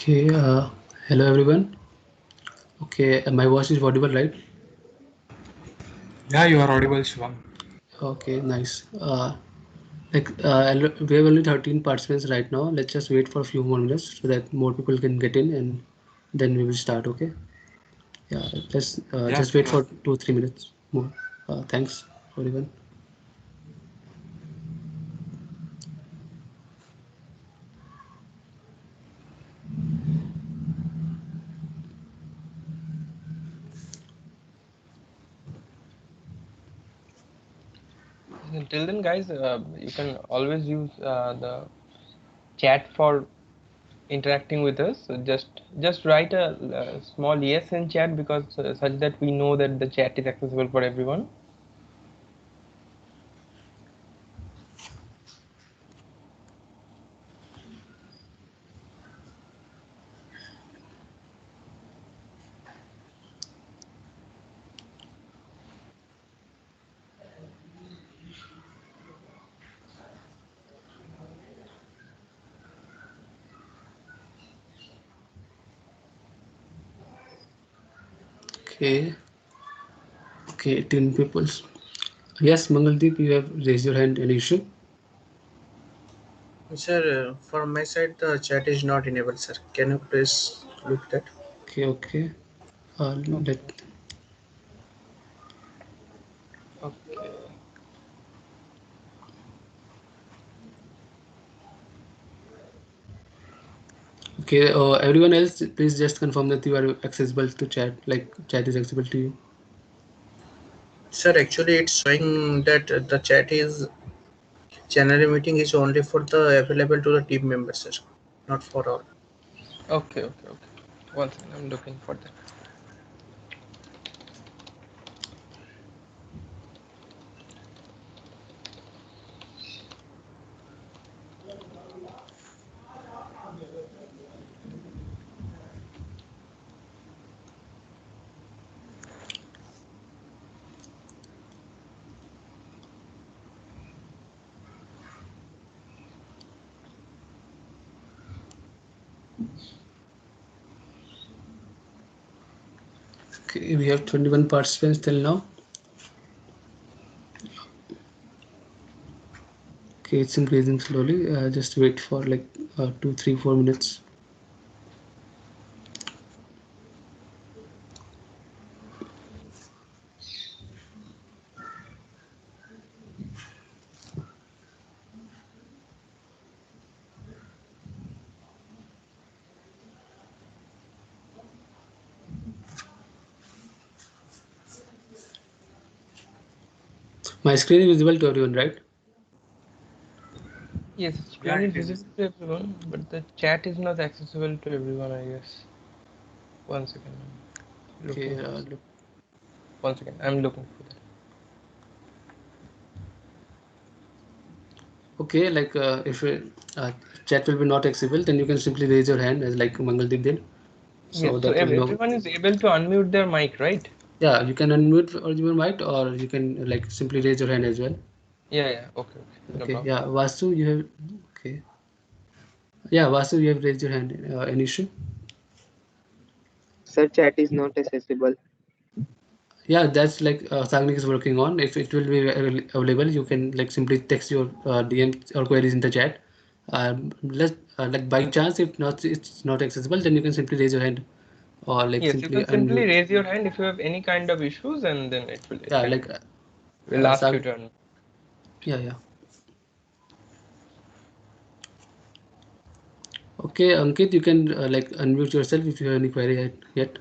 Okay, hello everyone. Okay, my voice is audible, right? Yeah, you are audible, Shivam. Okay, nice. We have only 13 participants right now. Let's just wait for a few more minutes so that more people can get in, and then we will start. Okay. Yeah, let's Yeah, just wait sure. for 2 3 minutes more. Thanks, everyone. Until then, guys, you can always use the chat for interacting with us. So just write a small yes in chat because such that we know that the chat is accessible for everyone. Okay. Okay, 10 people. Yes, Mangaldeep, you have raised your hand. Any issue? Sir, from my side, the chat is not enabled, sir. Can you please look that? Okay, okay. Let Okay. Okay. Okay, everyone else, please just confirm that you are accessible to chat. Like chat is accessible to you. Sir, actually, it's showing that the chat is general meeting is only for the available to the team members, sir, not for all. Okay. Okay. Okay. One second. I'm looking for that. Okay, we have 21 participants till now. Okay, it's increasing slowly. Just wait for like 2 3 4 minutes. My screen is visible to everyone, right? Yes, Yeah, screen is it is. visible to everyone, but the chat is not accessible to everyone, I guess. One second. I'm Okay, looking for. look. One second. I'm looking for that. Okay, like if chat will be not accessible, then you can simply raise your hand as like Mangaldeep did, Yes. so So that we know. everyone is able to unmute their mic, right? Yeah, you can unmute or your mic, or you can like simply raise your hand as well. Yeah. Yeah. Okay. Okay. No Okay, problem. yeah, Vasu, you have. Okay, yeah, Vasu, you have raised your hand. Any issue? Sir, chat is not accessible. Yeah, that's like Sagnik is working on. If it will be available, you can like simply text your DMs or queries in the chat. Let like by chance, if not, it's not accessible, then you can simply raise your hand or like Yes, you simply can simply unmute. raise your hand if you have any kind of issues, and then it Yeah, can like will ask you Sag. to unmute. Yeah, yeah. Okay, Ankit, you can like unmute yourself if you have any query yet.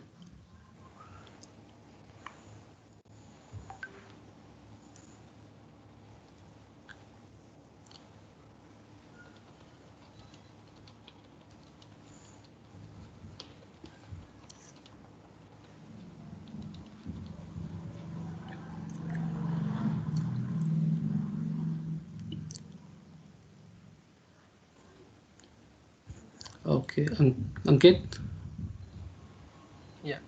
Okay, Ankit. Yeah,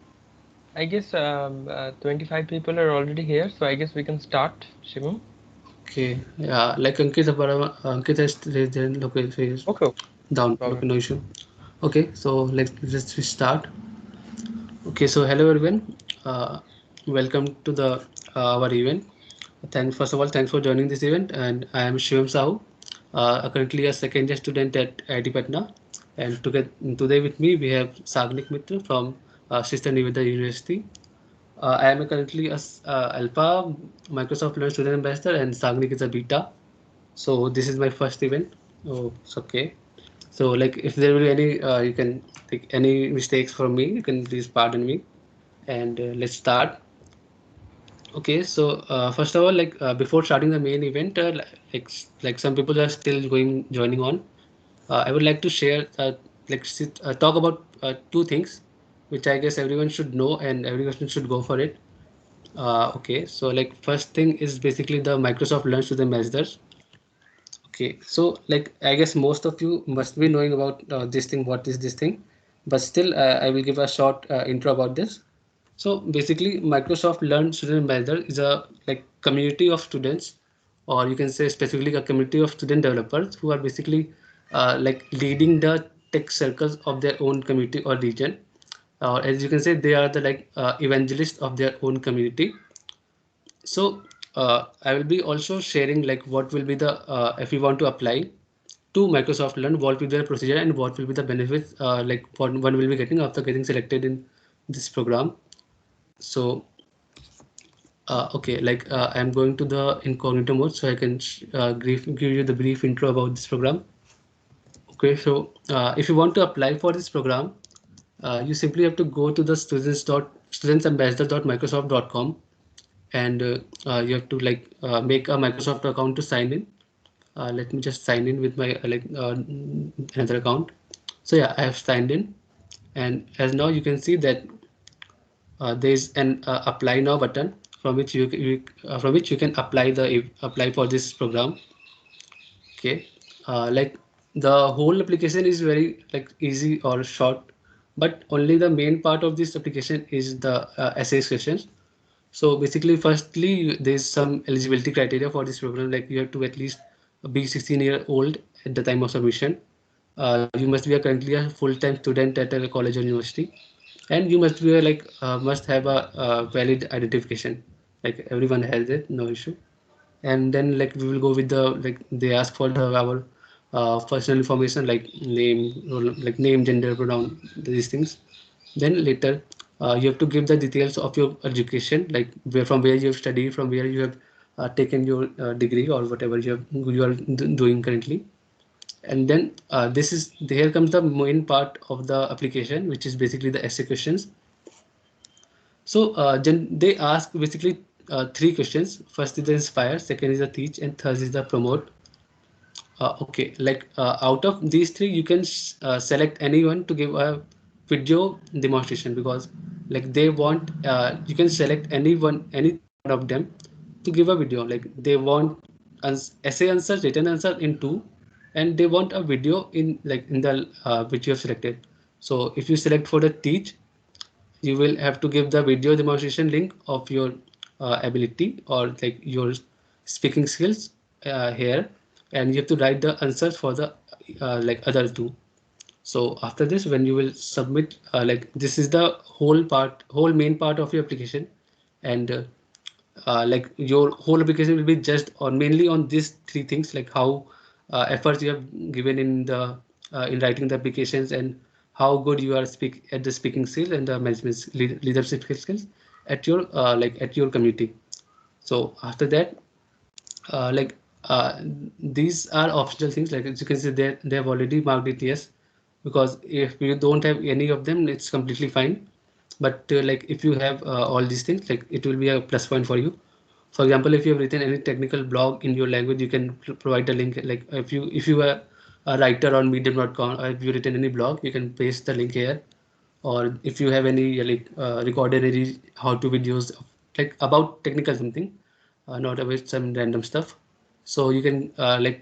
I guess 25 people are already here, so I guess we can start, Shivam. Okay, yeah, like Ankit has raised their hand. Okay, so he's Okay, okay, no down. problem. Okay, no issue. Okay, so let's start. Okay, so hello everyone. Uh, Welcome to the our event. Thanks first of all, thanks for joining this event. And I am Shivam Sahu, currently a second year student at IIT Patna. And today with me we have Sagnik Mitra from Sister Nivedita University. I am currently Alpha Microsoft Learn Student Ambassador, and Sagnik is a Beta. So this is my first event. Oh, it's okay. So like if there will be any, you can take any mistakes from me, you can please pardon me. And let's start. Okay, so first of all, before starting the main event, like some people are still going joining on. I would like to share, talk about two things, which I guess everyone should know and everyone should go for it. Okay, so like first thing is basically the Microsoft Learn to the Ambassadors. Okay, so like I guess most of you must be knowing about this thing. What is this thing? But still, I will give a short intro about this. So basically, Microsoft Learn Student Ambassador is a like community of students, or you can say specifically a community of student developers who are basically like leading the tech circles of their own community or region. Or as you can say, they are the like evangelists of their own community. So I will be also sharing like what will be the if you want to apply to Microsoft Learn, what will be the procedure and what will be the benefits like what one will be getting after getting selected in this program. So okay, I'm going to the incognito mode so I can give you the brief intro about this program. Okay, so if you want to apply for this program, you simply have to go to the studentsambassador.microsoft.com, and you have to make a Microsoft account to sign in. Let me just sign in with my another account. So yeah, I have signed in, and as now you can see that there is an apply now button from which you can apply for this program. Okay, like the whole application is very like easy or short, but only the main part of this application is the essay questions. So basically, firstly, there's some eligibility criteria for this program. Like you have to at least be 16-year-old at the time of submission. You must be currently a full-time student at a college or university, and you must be must have a valid identification. Like everyone has it, no issue. And then like we will go with the like they ask for our personal information like name, gender, pronoun, these things. Then later, you have to give the details of your education, like from where you have studied, from where you have taken your degree or whatever you are doing currently. And then this is here comes the main part of the application, which is basically the essay questions. So they ask basically three questions. First is the inspire, second is the teach, and third is the promote. Okay, out of these three, you can select anyone to give a video demonstration, because like they want you can select any one of them to give a video. Like they want essay answer, written answer in two, and they want a video in the which you have selected. So if you select for the teach, you will have to give the video demonstration link of your ability or like your speaking skills here, and you have to write the answers for the other two. So after this, when you will submit, this is the whole main part of your application, and like your whole application will be just on mainly on these three things, like how efforts you have given in writing the applications, and how good you are at the speaking skills and the leadership skills at your at your community. So after that, uh, like uh, these are optional things. Like as you can see, they have already marked it yes, because if you don't have any of them, it's completely fine. But like if you have all these things, like it will be a plus point for you. For example, if you have written any technical blog in your language, you can provide a link. Like if you are a writer on medium.com, or if you written any blog, you can paste the link here. Or if you have any recorded any how-to videos like about technical something, not about some random stuff. So you can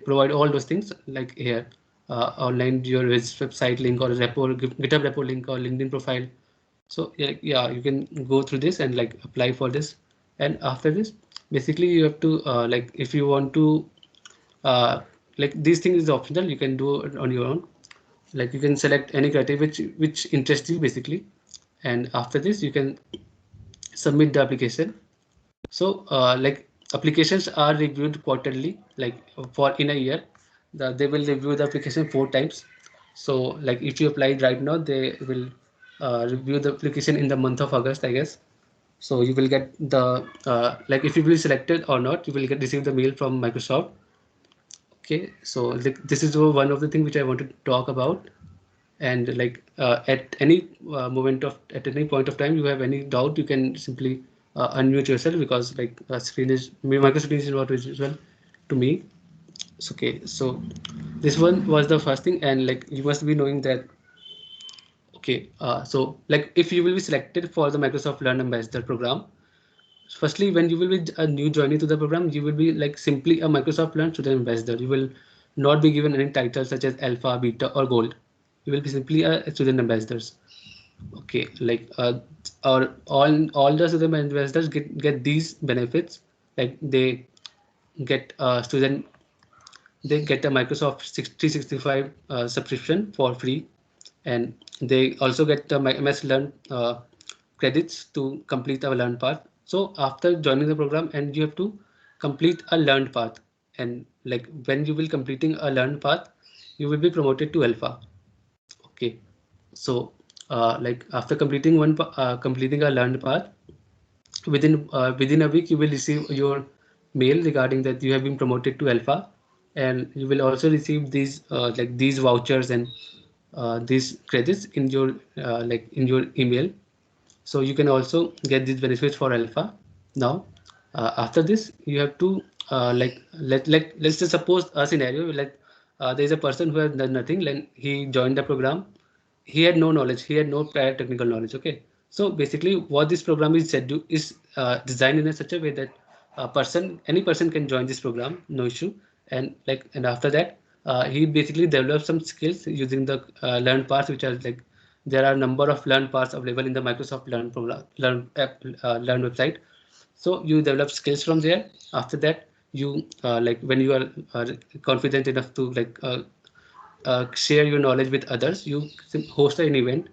provide all those things like here, online your website link or GitHub repo link or LinkedIn profile. So yeah, you can go through this and like apply for this. And after this, basically you have to if you want to uh, like these things is optional, you can do it on your own. like you can select any criteria which interests you basically, and after this you can submit the application. So like applications are reviewed quarterly, like for in a year, they will review the application 4 times. So like if you apply right now, they will review the application in the month of August, I guess. So you will get the like if you will be selected or not, you will get receive the mail from Microsoft. Okay, so this is one of the things which I wanted to talk about. And like at any moment of at any point of time you have any doubt, you can simply unmute yourself, because like screen is micro screen is not visual to me. So, okay, so this one was the first thing, and like you must be knowing that. Okay, so like if you will be selected for the Microsoft Learn Ambassador program, firstly when you will be a new joinee to the program, you will be like simply a Microsoft Learn Student Ambassador. You will not be given any titles such as alpha, beta, or gold. You will be simply a student ambassadors. Okay, like or all the student investors get these benefits, like get student they get a Microsoft 365 subscription for free, and they also get the MS Learn credits to complete our Learn path. So after joining the program, and you have to complete a Learn path, and like when you will completing a Learn path, you will be promoted to Alpha. Okay, so like after completing completing a learned path, within a week you will receive your mail regarding that you have been promoted to alpha, and you will also receive these like these vouchers and these credits in your like in your email. So you can also get these benefits for alpha. Now after this you have to like let's just suppose a scenario like there is a person who has done nothing, then he joined the program. He had no knowledge, he had no prior technical knowledge. Okay, so basically what this program is said to is designed in a such a way that any person can join this program, no issue. And after that he basically develops some skills using the learn parts, which are like there are a number of learn parts available in the Microsoft Learn program, Learn app, Learn website. So you develop skills from there. After that, you like when you are confident enough to like share your knowledge with others, you host an event,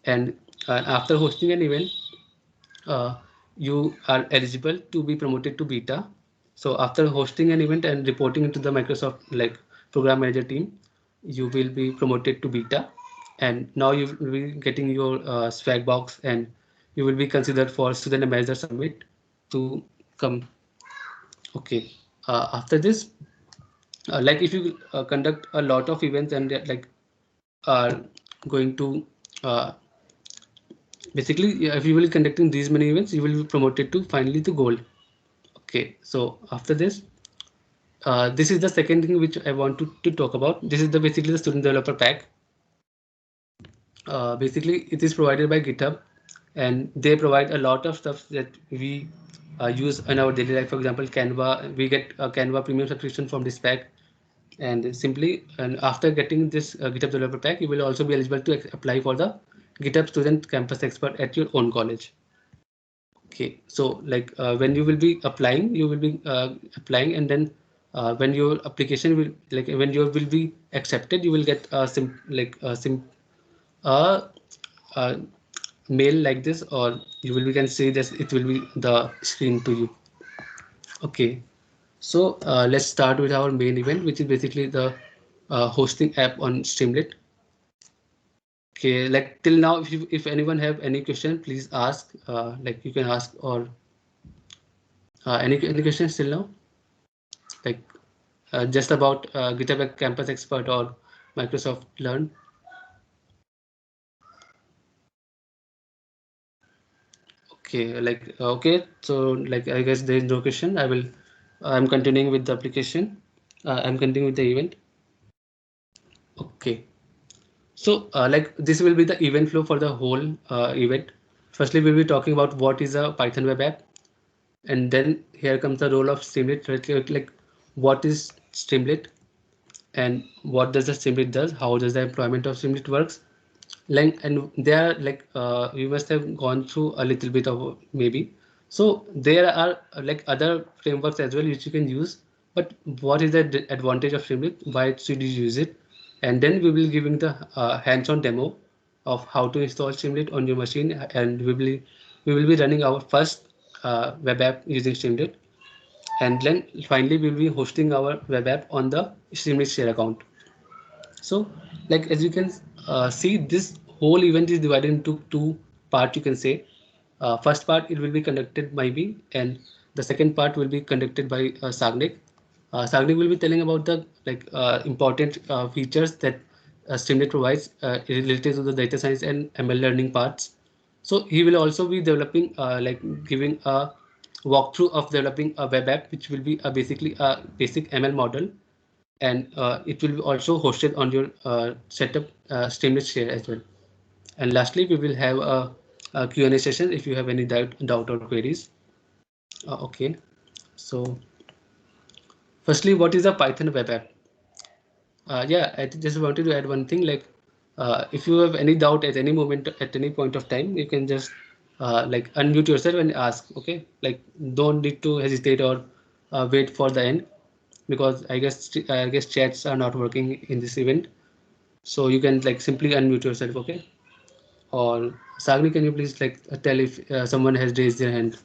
and after hosting an event, uh, you are eligible to be promoted to beta. So after hosting an event and reporting into the Microsoft like program manager team, you will be promoted to beta, and now you will be getting your swag box, and you will be considered for student ambassador summit to come. Okay, after this, like if you conduct a lot of events and like are going to uh, basically if you will be conducting these many events, you will be promoted to finally to gold. Okay, so after this, this is the second thing which I want to talk about. This is the basically the student developer pack. Basically, it is provided by GitHub, and they provide a lot of stuff that we use in our daily life. For example, Canva, we get a Canva premium subscription from this pack. And after getting this GitHub developer pack, you will also be eligible to apply for the GitHub Student Campus Expert at your own college. Okay, so like when you will be applying, you will be applying, and then when your application will like when you will be accepted, you will get a uh, uh, mail like this, or you will we can say this, it will be the screen to you. Okay, so let's start with our main event, which is basically the hosting app on Streamlit. Okay, like till now, if anyone have any question, please ask. Like you can ask, or any questions till now, like just about GitHub Campus Expert or Microsoft Learn. Okay, like okay, so like I guess there is no question. I'm continuing with the application. I'm continuing with the event. Okay, so like this will be the event flow for the whole event. Firstly, we'll be talking about what is a Python web app, and then here comes the role of Streamlit. Like what is Streamlit, and what does the Streamlit does? How does the employment of Streamlit works? Like, and there like you must have gone through a little bit of maybe. So there are like other frameworks as well which you can use, but what is the advantage of Streamlit? Why should you use it? and then we will giving the hands-on demo of how to install Streamlit on your machine, and we will be running our first web app using Streamlit, and then finally we will be hosting our web app on the Streamlit share account. So like as you can see, this whole event is divided into two parts, you can say. First part, it will be conducted by me, and the second part will be conducted by Sagnik. Sagnik will be telling about the important features that Streamlit provides related to the data science and ML learning parts. So he will also be developing giving a walkthrough of developing a web app, which will be basically a basic ML model, and it will be also hosted on your setup Streamlit share as well. And lastly, we will have a Q&A session if you have any doubt or queries. Okay, so firstly, what is a Python web app? Yeah, I just wanted to add one thing. If you have any doubt at any moment, at any point of time, you can just unmute yourself and ask. Okay, like don't need to hesitate or wait for the end, because I guess chats are not working in this event. So you can simply unmute yourself. Okay. Or Sagni, can you please tell if someone has raised their hand?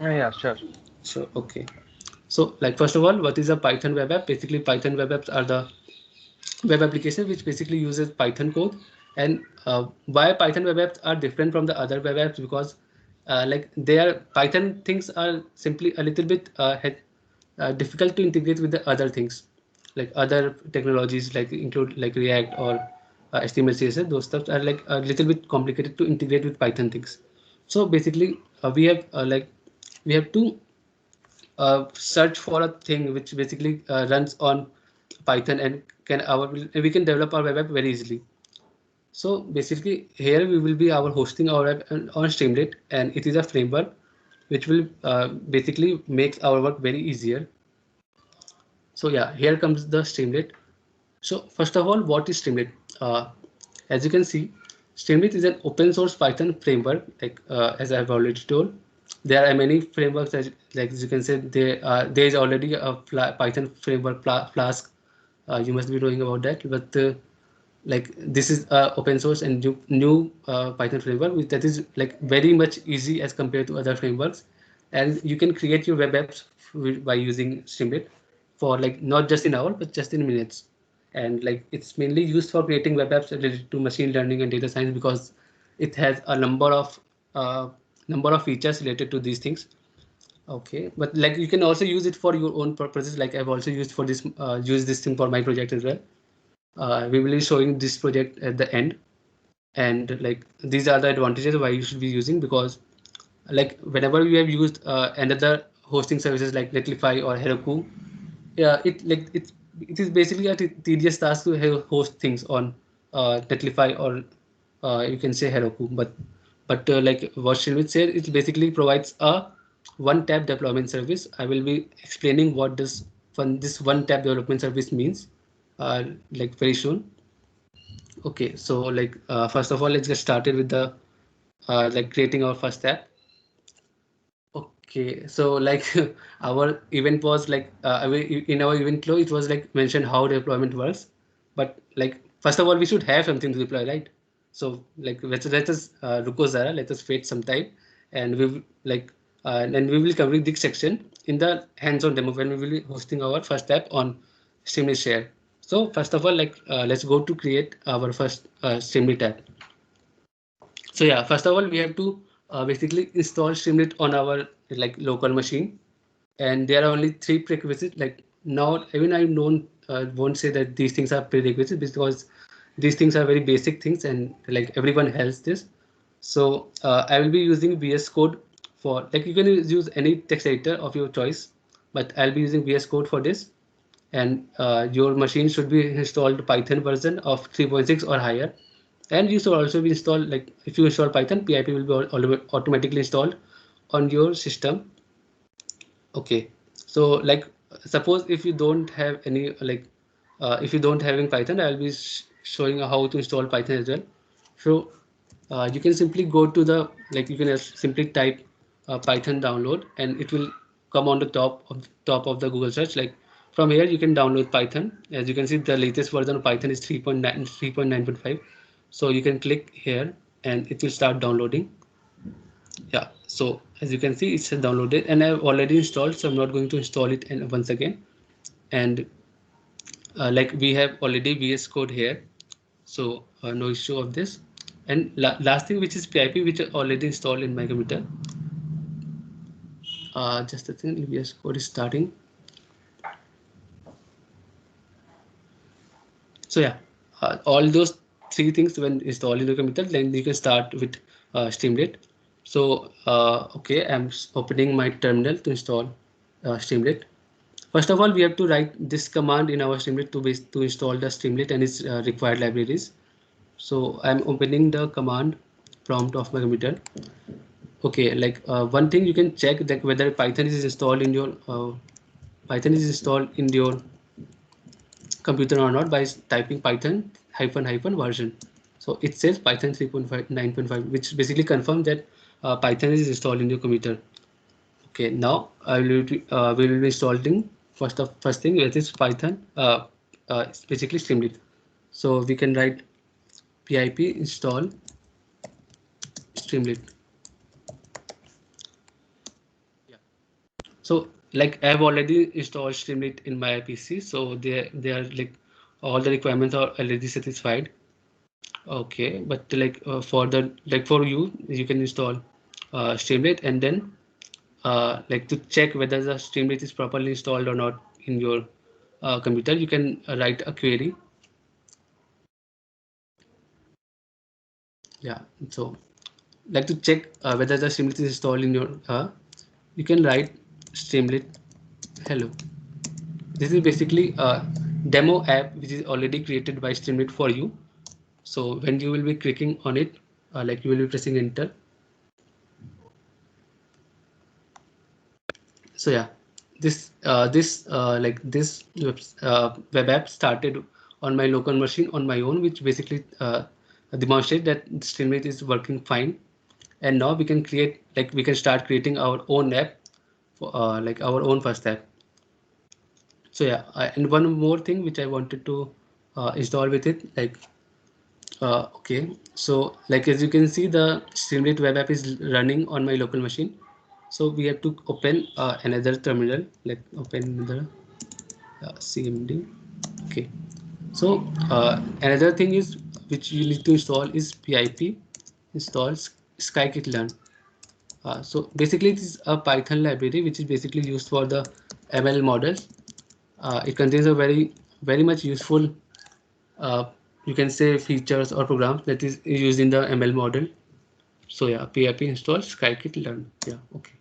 Yeah, sure. So okay. So first of all, what is a Python web app? Basically, Python web apps are the web application which basically uses Python code. And why Python web apps are different from the other web apps? Because their Python things are simply a little bit difficult to integrate with the other things, like other technologies, like include React or HTML, CSS. Those stuff are a little bit complicated to integrate with Python things. So basically, we have to search for a thing which basically runs on Python, and we can develop our web app very easily. So basically here we will be hosting our web on Streamlit, and it is a framework which will basically make our work very easier. So yeah, here comes the Streamlit. So first of all, what is Streamlit? As you can see, Streamlit is an open source Python framework. As I have already told, there are many frameworks. As you can say, there is already a Python framework, Flask. You must be knowing about that. But this is open source and new Python framework that is very much easy as compared to other frameworks, and you can create your web apps by using Streamlit for not just in hours but just in minutes. And it's mainly used for creating web apps related to machine learning and data science, because it has a number of features related to these things. Okay, but you can also use it for your own purposes. I've also used this thing for my project as well. We will be showing this project at the end, and these are the advantages why you should be using, because whenever we have used another hosting services like Netlify or Heroku, yeah, it is basically a tedious task to host things on Netlify or you can say Heroku. But what Shilvit said, it basically provides a one-tap deployment service. I will be explaining what this one-tap development service means very soon. Okay, so first of all, let's get started with the creating our first app. Okay, so our event was in our event flow, it was mentioned how deployment works. But first of all, we should have something to deploy, right? So let us ruko zara, let us wait some time, and and we will cover this section in the hands-on demo when we will be hosting our first app on Streamlit Share. So first of all, let's go to create our first Streamlit app. So yeah, first of all, we have to basically install Streamlit on our local machine, and there are only 3 prerequisites. Now, even I won't say that these things are prerequisites, because these things are very basic things, and everyone has this. So I will be using VS Code for you can use any text editor of your choice, but I'll be using VS Code for this. And your machine should be installed Python version of 3.6 or higher. And you should also be installed, if you install Python, PIP will be automatically installed on your system. Okay, so suppose if you don't have any if you don't having Python, I'll be showing how to install Python as well. So you can simply go to the you can simply type Python download, and it will come on the top of the Google search. from here you can download Python. As you can see, the latest version of Python is 3.9, 3.9.5. So you can click here and it will start downloading. Yeah, so as you can see, it's downloaded and I've already installed, so I'm not going to install it once again. And like we have already VS Code here, so no issue of this. And last thing, which is PIP, which I already installed in my computer. Just a thing, VS Code is starting. So yeah, all those three things when installed in the computer, then you can start with Streamlit. So okay, I'm opening my terminal to install Streamlit. First of all, we have to write this command in our Streamlit to install the Streamlit and its required libraries. So I'm opening the command prompt of my computer. Okay, like one thing you can check that whether Python is installed in your computer or not by typing Python -- version. So it says Python 3.5 9.5, which basically confirms that Python is installed in your computer. Okay, now we will be installing first thing, that is Python. It's basically Streamlit. So we can write pip install Streamlit. Yeah. So like I have already installed Streamlit in my PC, so they are like all the requirements are already satisfied. Okay, but like for the for you can install Streamlit, and then like to check whether the Streamlit is properly installed or not in your computer, you can write a query. Yeah, so like to check whether the Streamlit is installed in your you can write Streamlit hello. This is basically a demo app which is already created by Streamlit for you. So when you will be clicking on it, like you will be pressing enter. So yeah, this web app started on my local machine on my own, which basically demonstrate that Streamlit is working fine. And now we can we can start creating our own app for like our own first app. So yeah, and one more thing which I wanted to install with it, like okay, so like as you can see, the Streamlit web app is running on my local machine. So we have to open another terminal, like open another CMD. Okay, so another thing is which you need to install is pip install scikit-learn. So basically, it is a Python library which is basically used for the ML models. It contains a very much useful uh, you can say features or programs that is used in the ML model. So yeah, pip install scikit-learn. Yeah, okay.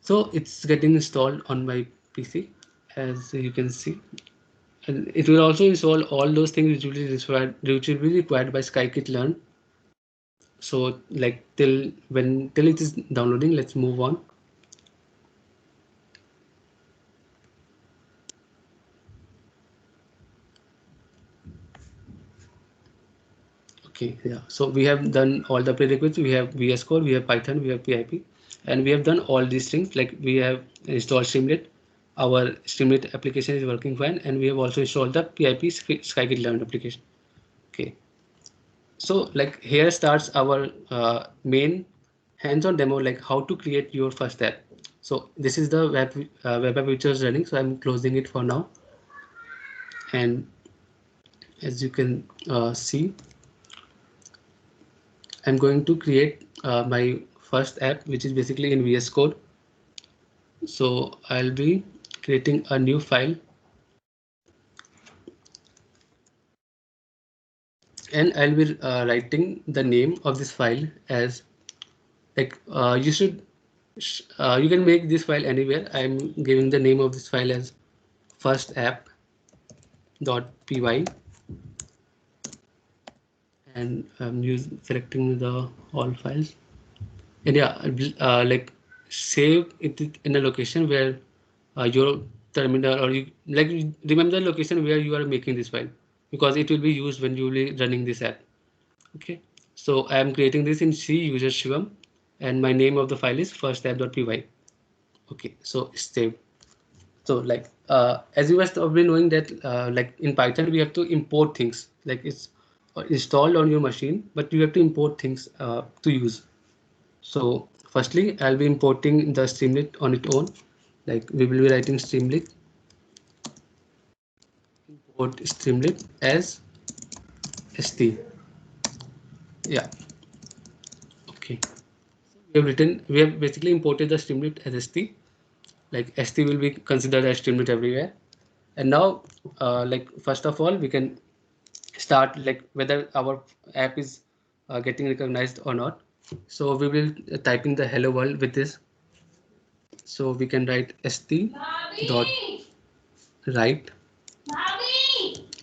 So it's getting installed on my PC, as you can see, and it will also install all those things which will be required by scikit-learn. So like till it is downloading, let's move on. Okay, yeah. So we have done all the prerequisites. We have VS Code, we have Python, we have PIP, and we have done all these things. Like we have installed Streamlit. Our Streamlit application is working fine, and we have also installed the PIP scikit-learn application. Okay. So like here starts our main hands-on demo, like how to create your first app. So this is the web app which is running. So I'm closing it for now. And as you can see, I'm going to create my first app, which is basically in VS Code. So I'll be creating a new file, and I'll be writing the name of this file as like you can make this file anywhere. I'm giving the name of this file as first app.py, and I'm selecting the all files, and yeah, like save it in a location where your terminal, or you like remember the location where you are making this file, because it will be used when you will be running this app. Okay, so I am creating this in C user Shivam, and my name of the file is first app.py. Okay, so save. So like as you must have been knowing that like in Python we have to import things, like it's installed on your machine, but you have to import things to use. So firstly, I'll be importing the Streamlit on its own. Like we will be writing Streamlit, import Streamlit as st. Yeah, okay. We have basically imported the Streamlit as st. Like st will be considered as Streamlit everywhere. And now, like first of all, we can start like whether our app is getting recognized or not. So we will type in the hello world with this. So we can write st dot write.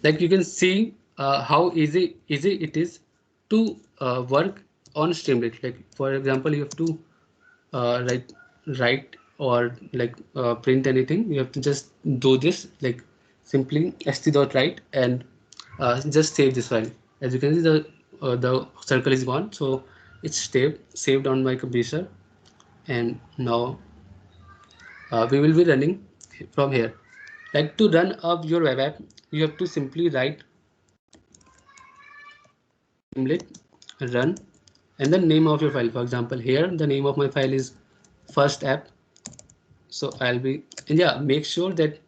Like you can see how easy it is to work on Streamlit. Like for example, you have to write or like print anything. You have to just do this like simply st.write and just save this file. As you can see, the circle is gone, so it's saved on my computer. And now we will be running from here. Like to run up your web app, you have to simply write Streamlit run and the name of your file. For example, here the name of my file is first app. So I'll be, and yeah, make sure that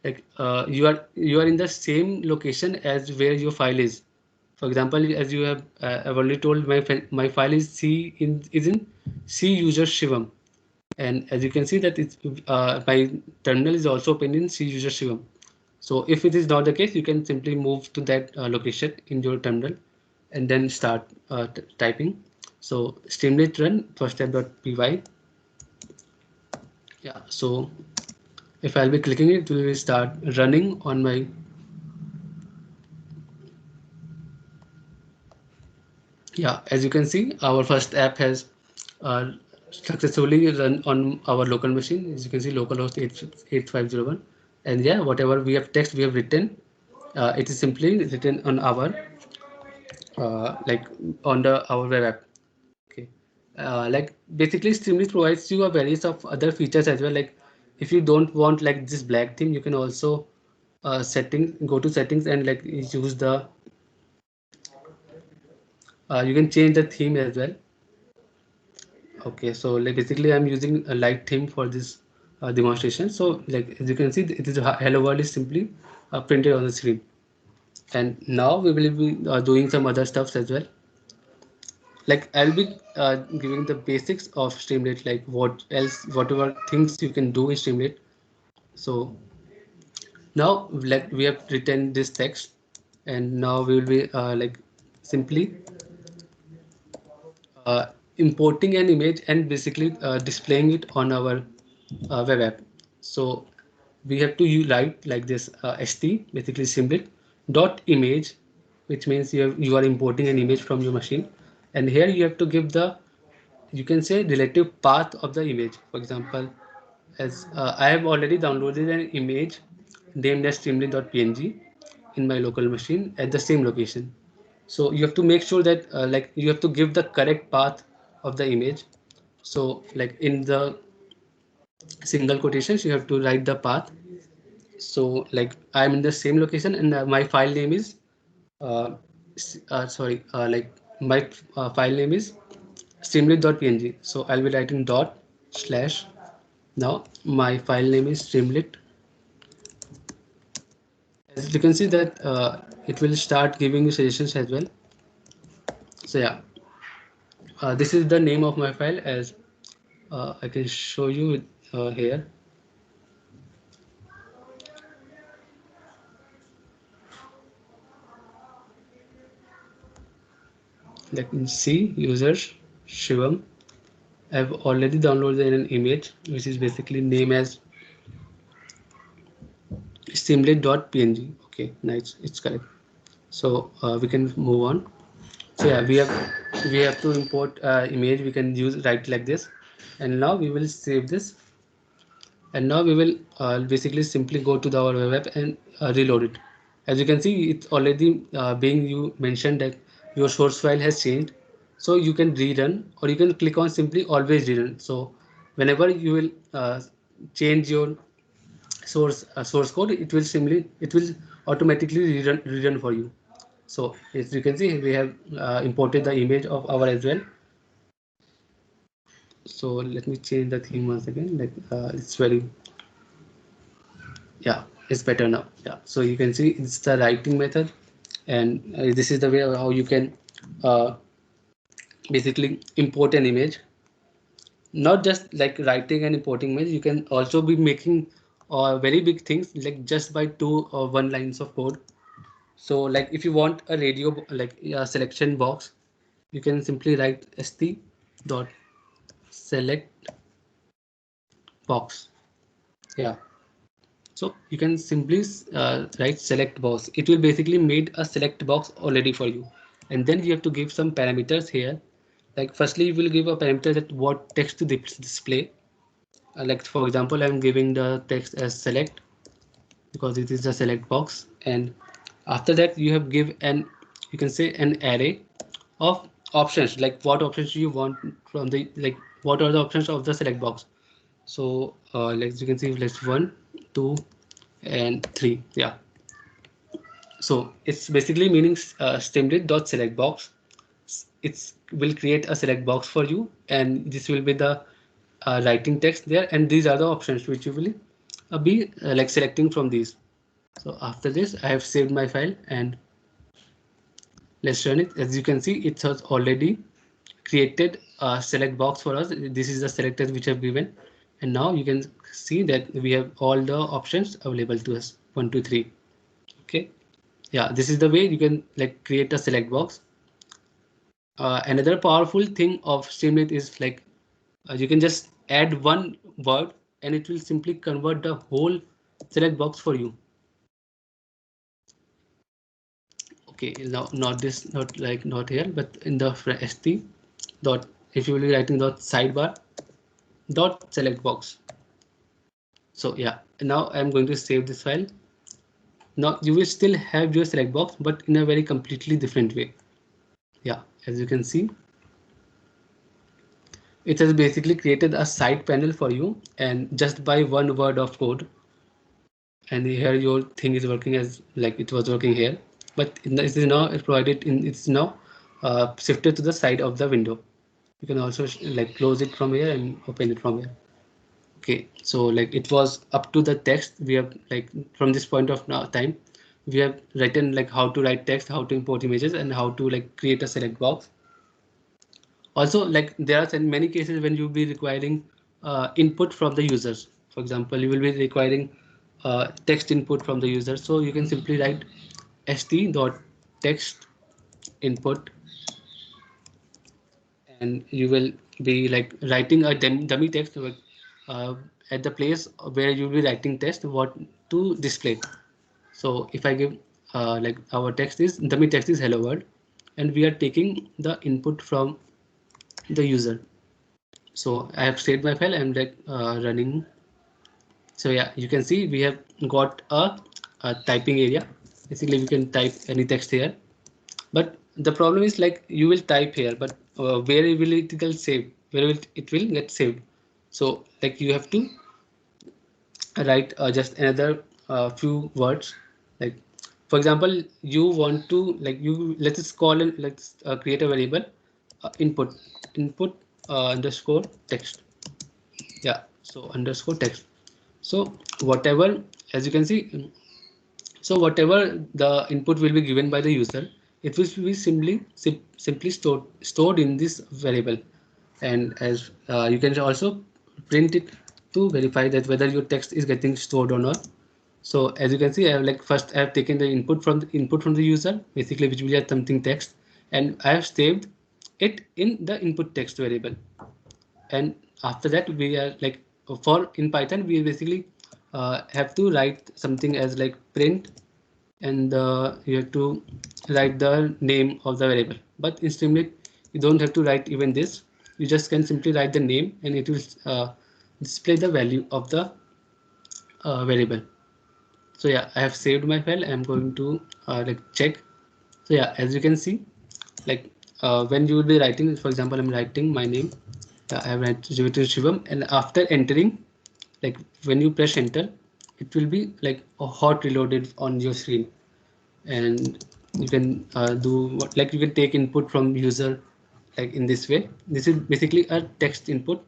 like you are in the same location as where your file is. For example, as you have I've already told my file is is in C user Shivam, and as you can see that it's my terminal is also open in C user Shivam. So if it is not the case, you can simply move to that location in your terminal and then start typing. So Streamlit run first.py. Yeah, so if I'll be clicking it, it will start running on my yeah. As you can see, our first app has uh, successfully run on our local machine. As you can see, localhost 8501, and yeah, whatever we have text we have written, it is simply written on our like on the our web app. Okay, like basically Streamlit provides you a various of other features as well. Like if you don't want like this black theme, you can also go to settings and like use the you can change the theme as well. Okay, so like basically I'm using a light theme for this demonstration. So like as you can see, it is hello world is simply printed on the screen. And now we will be doing some other stuffs as well. Like I'll be giving the basics of Streamlit, like whatever things you can do in Streamlit. So now like we have written this text, and now we will be like simply uh, importing an image and basically displaying it on our web app. So we have to write like this st basically Streamlit dot image, which means you are importing an image from your machine, and here you have to give the, you can say, relative path of the image. For example, as I have already downloaded an image named as streamlit.png in my local machine at the same location. So you have to make sure that like you have to give the correct path of the image. So like in the single quotations, you have to write the path. So like I'm in the same location and my file name is sorry, like my file name is streamlit.png. So I'll be writing dot slash. Now my file name is Streamlit. As you can see that it will start giving you suggestions as well. So yeah, this is the name of my file. As I can show you here. Like in C users Shivam. I've already downloaded an image which is basically named as streamlit.png. Okay, nice, it's correct. So we can move on. So yeah, we have to import image. We can use right like this, and now we will save this, and now we will basically simply go to our web app and reload it. As you can see, it's already being you mentioned that your source file has changed, so you can rerun or you can click on simply always rerun. So whenever you will change your source code, it will automatically rerun for you. So as you can see, we have imported the image of our as well. So let me change the theme once again. Like it's very, yeah, it's better now. Yeah, so you can see it's the writing method, and this is the way how you can uh, basically import an image. Not just like writing and importing image, you can also be making very big things like just by 2 or 1 lines of code. So like if you want a radio like a selection box, you can simply write st dot select box. Yeah, so you can simply write select box. It will basically made a select box already for you, and then you have to give some parameters here. Like firstly, you will give a parameter that what text to display. Like for example, I'm giving the text as select because it is a select box, and after that you have give an, you can say, an array of options, like what options you want from the, like what are the options of the select box. So like you can see, let's 1, 2 and 3. Yeah, so it's basically meaning stemlet dot select box. It's will create a select box for you, and this will be the writing text there, and these are the options which you will be like selecting from these. So after this, I have saved my file and let's run it. As you can see, it has already created a select box for us. This is the selectors which I've given, and now you can see that we have all the options available to us, 1, 2, 3. Okay, yeah, this is the way you can like create a select box. Another powerful thing of Streamlit is like you can just add one word and it will simply convert the whole select box for you. Okay, now not this, not here, but in the st dot, if you will be writing dot sidebar dot select box. So yeah, now I'm going to save this file. Now you will still have your select box, but in a very completely different way. Yeah, as you can see, it has basically created a side panel for you, and just by one word of code, and here your thing is working as like it was working here, but it is now provided in, it's now shifted to the side of the window. You can also like close it from here and open it from here. Okay, so like it was up to the text. We have like from this point of now time, we have written like how to write text, how to import images, and how to like create a select box. Also, like there are many cases when you'll be requiring input from the users. For example, you will be requiring text input from the user. So you can simply write st dot text input, and you will be like writing a dummy text at the place where you'll be writing text what to display. So if I give like our text is dummy text is hello world, and we are taking the input from the user. So I have saved my file. I'm like running. So yeah, you can see we have got a typing area. Basically, we can type any text here. But the problem is like you will type here, but where will it get saved? Where will it will get saved? So like you have to write just another few words. Like for example, you want to like you let's call and let's create a variable input underscore text. Yeah, so underscore text. So whatever, as you can see, so whatever the input will be given by the user, it will be simply stored in this variable. And as you can also print it to verify that whether your text is getting stored or not. So as you can see, I have like first I have taken the input from the user, basically which will be something text, and I have saved it in the input text variable. And after that we are like for in Python we basically have to write something as like print, and you have to write the name of the variable. But in Streamlit you don't have to write even this. You just can simply write the name and it will display the value of the variable. So yeah, I have saved my file. I'm going to like check. So yeah, as you can see, like when you will be writing, for example, I'm writing my name. I have written Shivam, and after entering, like when you press enter, it will be like a hot reloaded on your screen, and you can do what, like you can take input from user like in this way. This is basically a text input.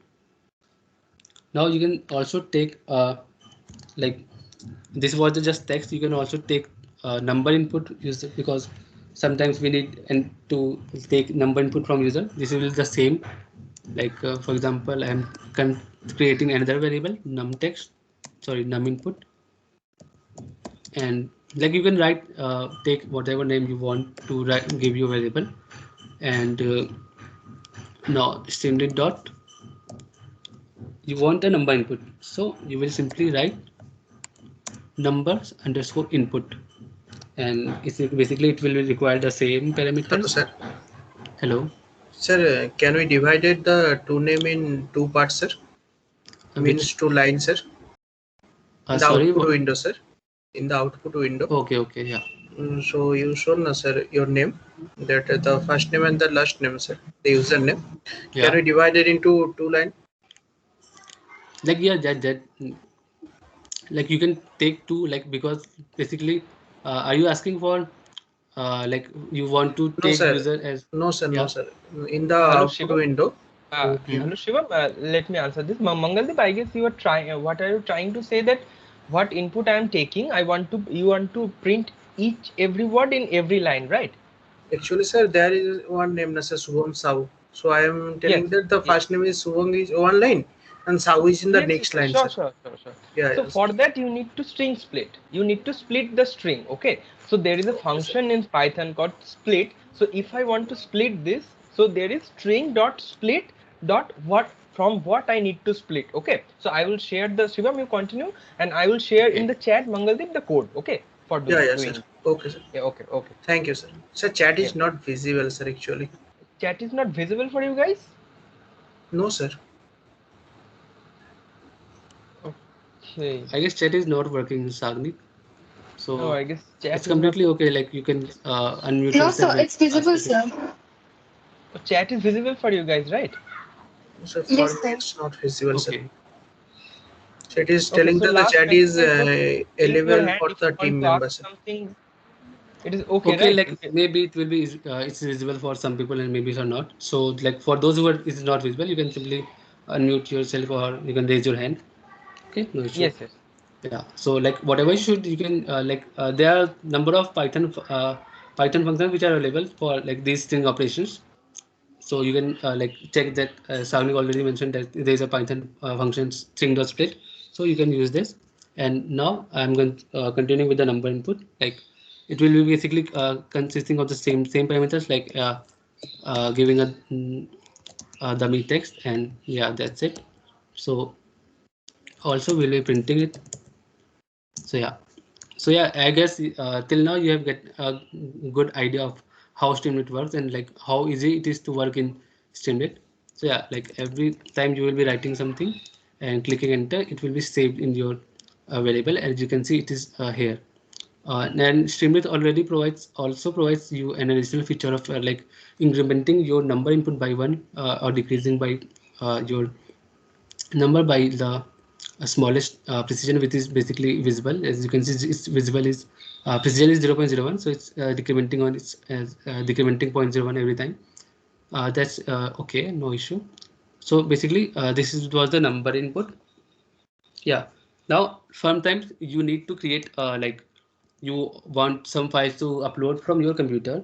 Now you can also take like this was just text. You can also take number input user, because sometimes we need and to take number input from user. This is the same. Like for example, I'm creating another variable num text, sorry num input, and like you can write take whatever name you want to write, give you a variable, and now streamlit dot you want a number input, so you will simply write numbers underscore input, and it's basically it will require the same Hello, parameters. sir. Hello. Sir, can we divided the two name in two parts, sir? Which Means two lines, sir. In the sorry output window, sir. In the output window. okay, yeah. So you shown, sir, your name. That the first name and the last name, sir. The username. Yeah, Can we divide it into two lines? like yeah, that like you can take two, like because basically are you asking for like you want to No, take sir. user as No, sir. No, yeah. sir. In the Hello, output Shivam. window. Hmm. Hello, Shivam. Let me answer this. Mangaldeep, I guess you are trying. What are you trying to say? That what input I am taking, you want to print every word in every line, right? Actually, sir, there is one name, sir, Subham Sahu. So I am Yes. telling that the Yes. first name is Subham is one line and Sahu is in the Yes, next line, sure, sir. sure, sure, sure. Yeah, So yes. for that, you need to string split. You need to split the string. Okay. So there is a Okay, sir. function in Python called split. So if I want to split this, so there is string dot split dot what from what I need to split. Okay. So I will share the Shivam. You continue, and I will share in Okay. the chat Mangaldeep the code. Okay, for Yeah, yeah, sir. doing. Okay, sir. Yeah. Okay. Okay. Thank you, sir. Sir, chat Yeah. is not visible, sir, actually. Chat is not visible for you guys. No, sir. Okay. I guess chat is not working, Sagnik. No, So I guess it's chat is not. completely okay. Like you can unmute No, yourself sir, and it's ask visible, the question. sir. Chat is visible for you guys, right? Sir, for Yes, me, sir. it's not visible, sir. Okay. So it is Okay, telling so that the last chat is participant was raise your available hand for if you the want team to ask members, sir. something. It is okay, Okay, right? like maybe it will be it's visible for some people and maybe for not. So like for those who are it's not visible, you can simply unmute yourself or you can raise your hand. Okay, no issue. Yes, yes. Yeah. So like whatever you should you can like there are number of Python functions which are available for like these string operations. So you can like check that Savnik already mentioned that there is a Python function string.split. So you can use this. And now I'm going to continue with the number input. Like it will be basically consisting of the same parameters, like giving a dummy text, and yeah, that's it. So also we'll be printing it. So yeah. So yeah, I guess till now you have get a good idea of how Streamlit works and like how easy it is to work in Streamlit. So yeah, like every time you will be writing something and clicking enter, it will be saved in your variable. As you can see, it is here. And Streamlit already provides you an additional feature of like incrementing your number input by one or decreasing by your number by the smallest precision, which is basically visible. As you can see, it's visible is precision is 0.01, so it's decrementing on its decrementing 0.01 every time. That's okay, no issue. So basically this is was the number input. Yeah. Now sometimes you need to create like you want some files to upload from your computer,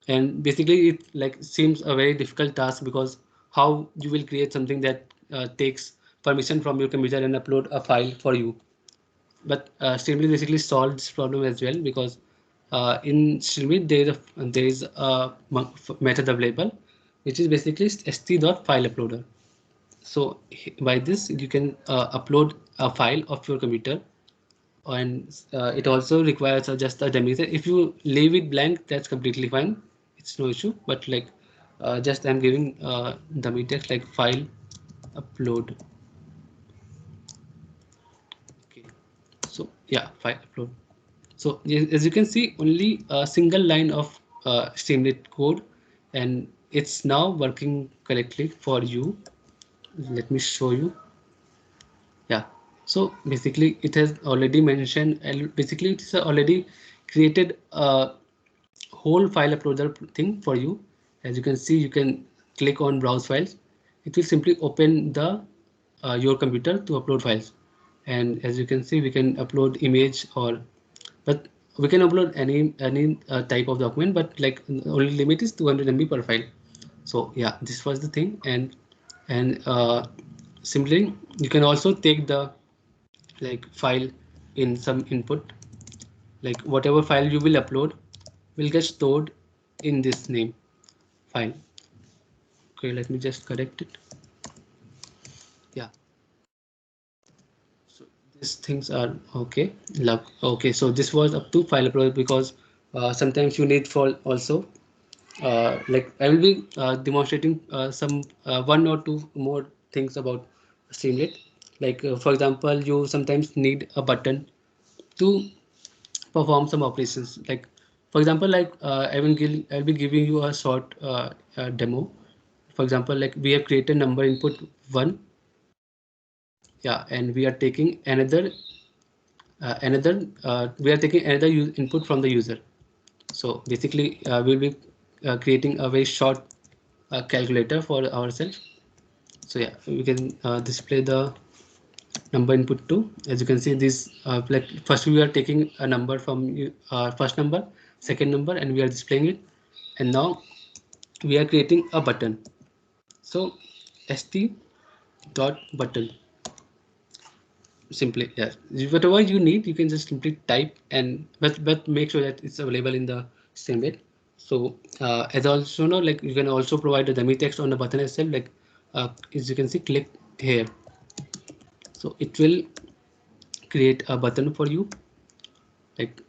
and basically it like seems a very difficult task, because how you will create something that takes permission from your computer and upload a file for you. But Streamlit basically solves this problem as well, because in Streamlit there is a method available which is basically st.fileuploader. So by this you can upload a file of your computer, and it also requires just a dummy set. If you leave it blank, that's completely fine, it's no issue. But like just I'm giving dummy text like file upload. Okay, so yeah, file upload. So as you can see, only a single line of Streamlit code, and it's now working correctly for you. Let me show you. Yeah. So basically it has already mentioned, and basically it's already created a whole file uploader thing for you. As you can see, you can click on browse files. It will simply open the your computer to upload files. And as you can see, we can upload image, or but we can upload any type of document, but like only limit is 200 MB per file. So yeah, this was the thing. And similarly, you can also take the like file in some input, like whatever file you will upload will get stored in this name file. Okay, let me just correct it. Yeah, so these things are okay. Okay, so this was up to file upload, because sometimes you need for also like I will be demonstrating some one or two more things about Streamlit. Like for example, you sometimes need a button to perform some operations. Like for example, like I'll be giving you a short demo. For example, like we have created number input 1. Yeah, and we are taking we are taking another input from the user. So basically we'll be creating a very short calculator for ourselves. So yeah, we can display the number input 2. As you can see, this like first we are taking a number from first number, second number, and we are displaying it. And now we are creating a button. So st dot button, simply, yeah, whatever you need you can just simply type, and but make sure that it's available in the same way. So as also know, like you can also provide a dummy text on the button itself, like as you can see, click here. So it will create a button for you, like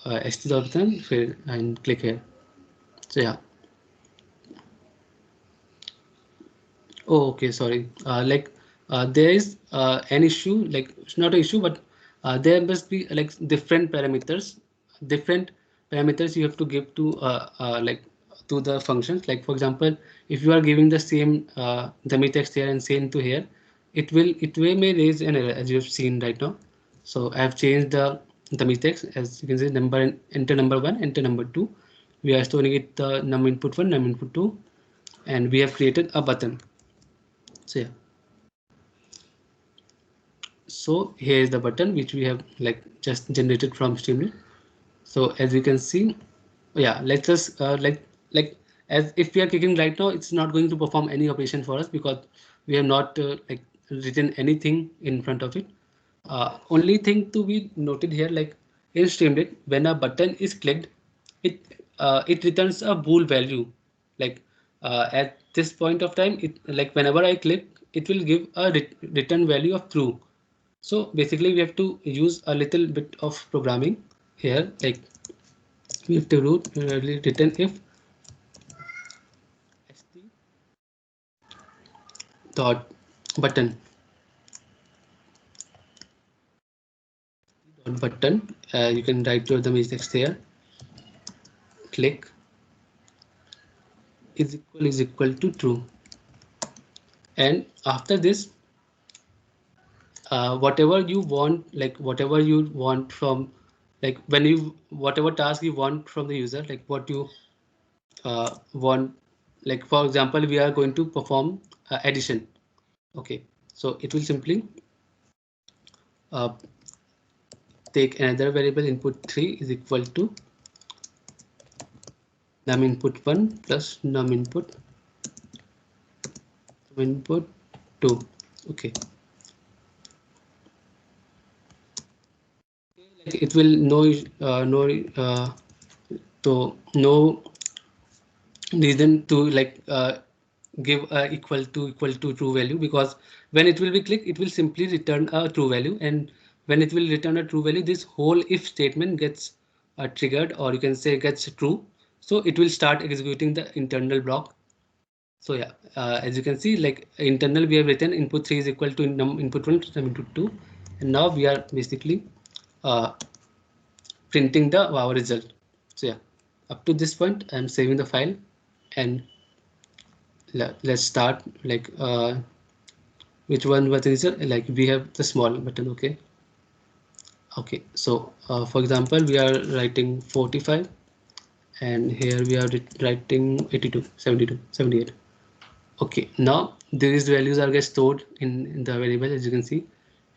st dot button here, and click here. So yeah. Oh, okay, sorry. Like there is an issue, like it's not an issue, but there must be like different parameters you have to give to like to the functions. Like for example, if you are giving the same dummy text here and same to here, it may raise an error, as you have seen right now. So I have changed the dummy text, as you can see, enter number 1, enter number 2. We are storing it the num input 1, num input 2, and we have created a button. So yeah, so here is the button which we have like just generated from Streamlit. So as you can see, yeah, let's just like as if we are clicking right now, it's not going to perform any operation for us because we have not like written anything in front of it. Only thing to be noted here, like in Streamlit, when a button is clicked, it returns a bool value. Like at this point of time, it like whenever I click, it will give a return value of true. So basically, we have to use a little bit of programming here. Like we have to return if st dot button you can write your the text here. Click is equal to true, and after this, whatever you want, like whatever you want from, like when you whatever task you want from the user, like what you want, like for example, we are going to perform addition. Okay, so it will simply uh, take another variable input 3 is equal to num input 1 plus num input 2. Okay, like it will no reason to like give equal to true value, because when it will be clicked, it will simply return a true value, and when it will return a true value, this whole if statement gets triggered, or you can say gets true. So it will start executing the internal block. So yeah, as you can see, like internal, we have written input 3 is equal to num input 1 plus num input 2, and now we are basically uh, printing the our result. So yeah, up to this point, I'm saving the file, and let's start like which one button is it? Like we have the small button. Okay. Okay. So for example, we are writing 45, and here we are writing 82, 72, 78. Okay, now these values are get stored in the variable, as you can see.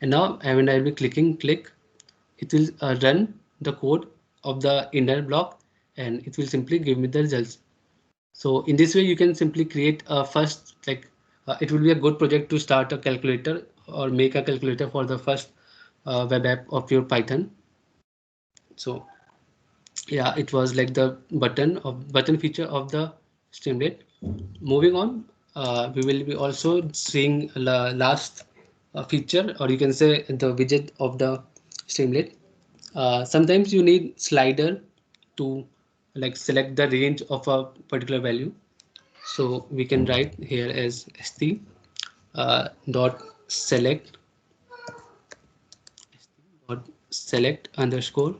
And now when I will be clicking click, it will run the code of the inner block, and it will simply give me the results. So in this way you can simply create a first, like it will be a good project to start a calculator or make a calculator for the first web app of your Python. So yeah, it was like the button feature of the Streamlit. Moving on, we will be also seeing the last feature, or you can say the widget of the Streamlit. Sometimes you need slider to like select the range of a particular value. So we can write here as st dot select dot select underscore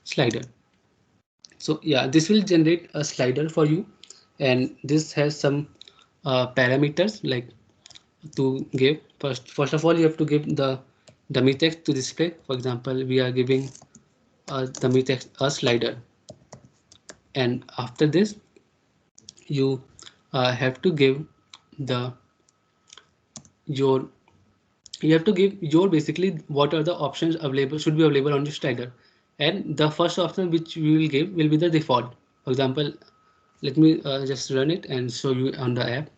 slider. So yeah, this will generate a slider for you, and this has some parameters like to give. First of all, you have to give the dummy text to display. For example, we are giving a dummy text a slider, and after this, you have to give the your you have to give your basically what are the options available should be available on your slider, and the first option which we will give will be the default. For example, let me just run it and show you on the app.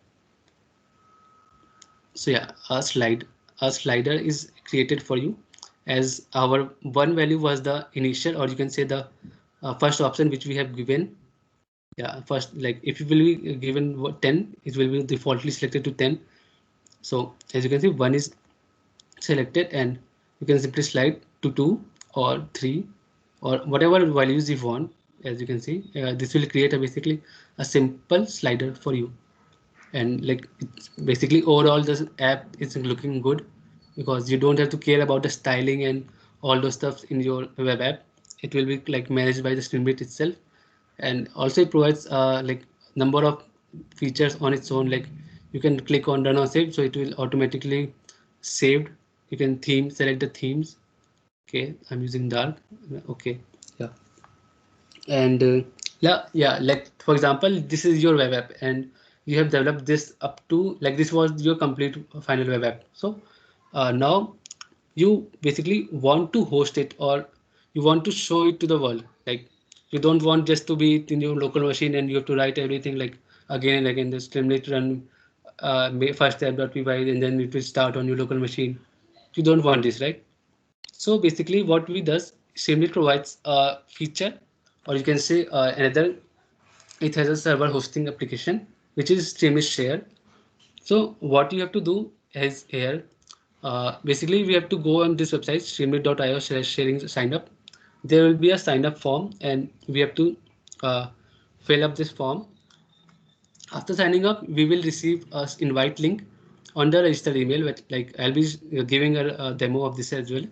So yeah, a slider is created for you, as our one value was the initial, or you can say the first option which we have given. Yeah, first, like if you will be given 10, it will be defaultly selected to 10. So as you can see, one is selected, and you can simply slide to 2 or 3 or whatever values you want. As you can see, this will create a basically a simple slider for you. And like it's basically overall this app is looking good, because you don't have to care about the styling and all those stuff in your web app. It will be like managed by the Streamlit itself, and also it provides like number of features on its own. Like you can click on run or save, so it will automatically saved. You can select the themes. Okay, I'm using dark. Okay, yeah. And yeah, like for example, this is your web app, and you have developed this up to like this was your complete final web app. So now you basically want to host it, or you want to show it to the world. Like you don't want just to be in your local machine and you have to write everything like again and again. The Streamlit run first app.py, and then it will start on your local machine. You don't want this, right? So basically what we does, Streamlit provides a feature, or you can say another, it has a server hosting application, which is Streamlit Share. So what you have to do is here, basically we have to go on this website, streamlit.io/sharing sign up. There will be a sign up form, and we have to uh, fill up this form. After signing up, we will receive a invite link on the registered email. Like I'll be giving a demo of this as well.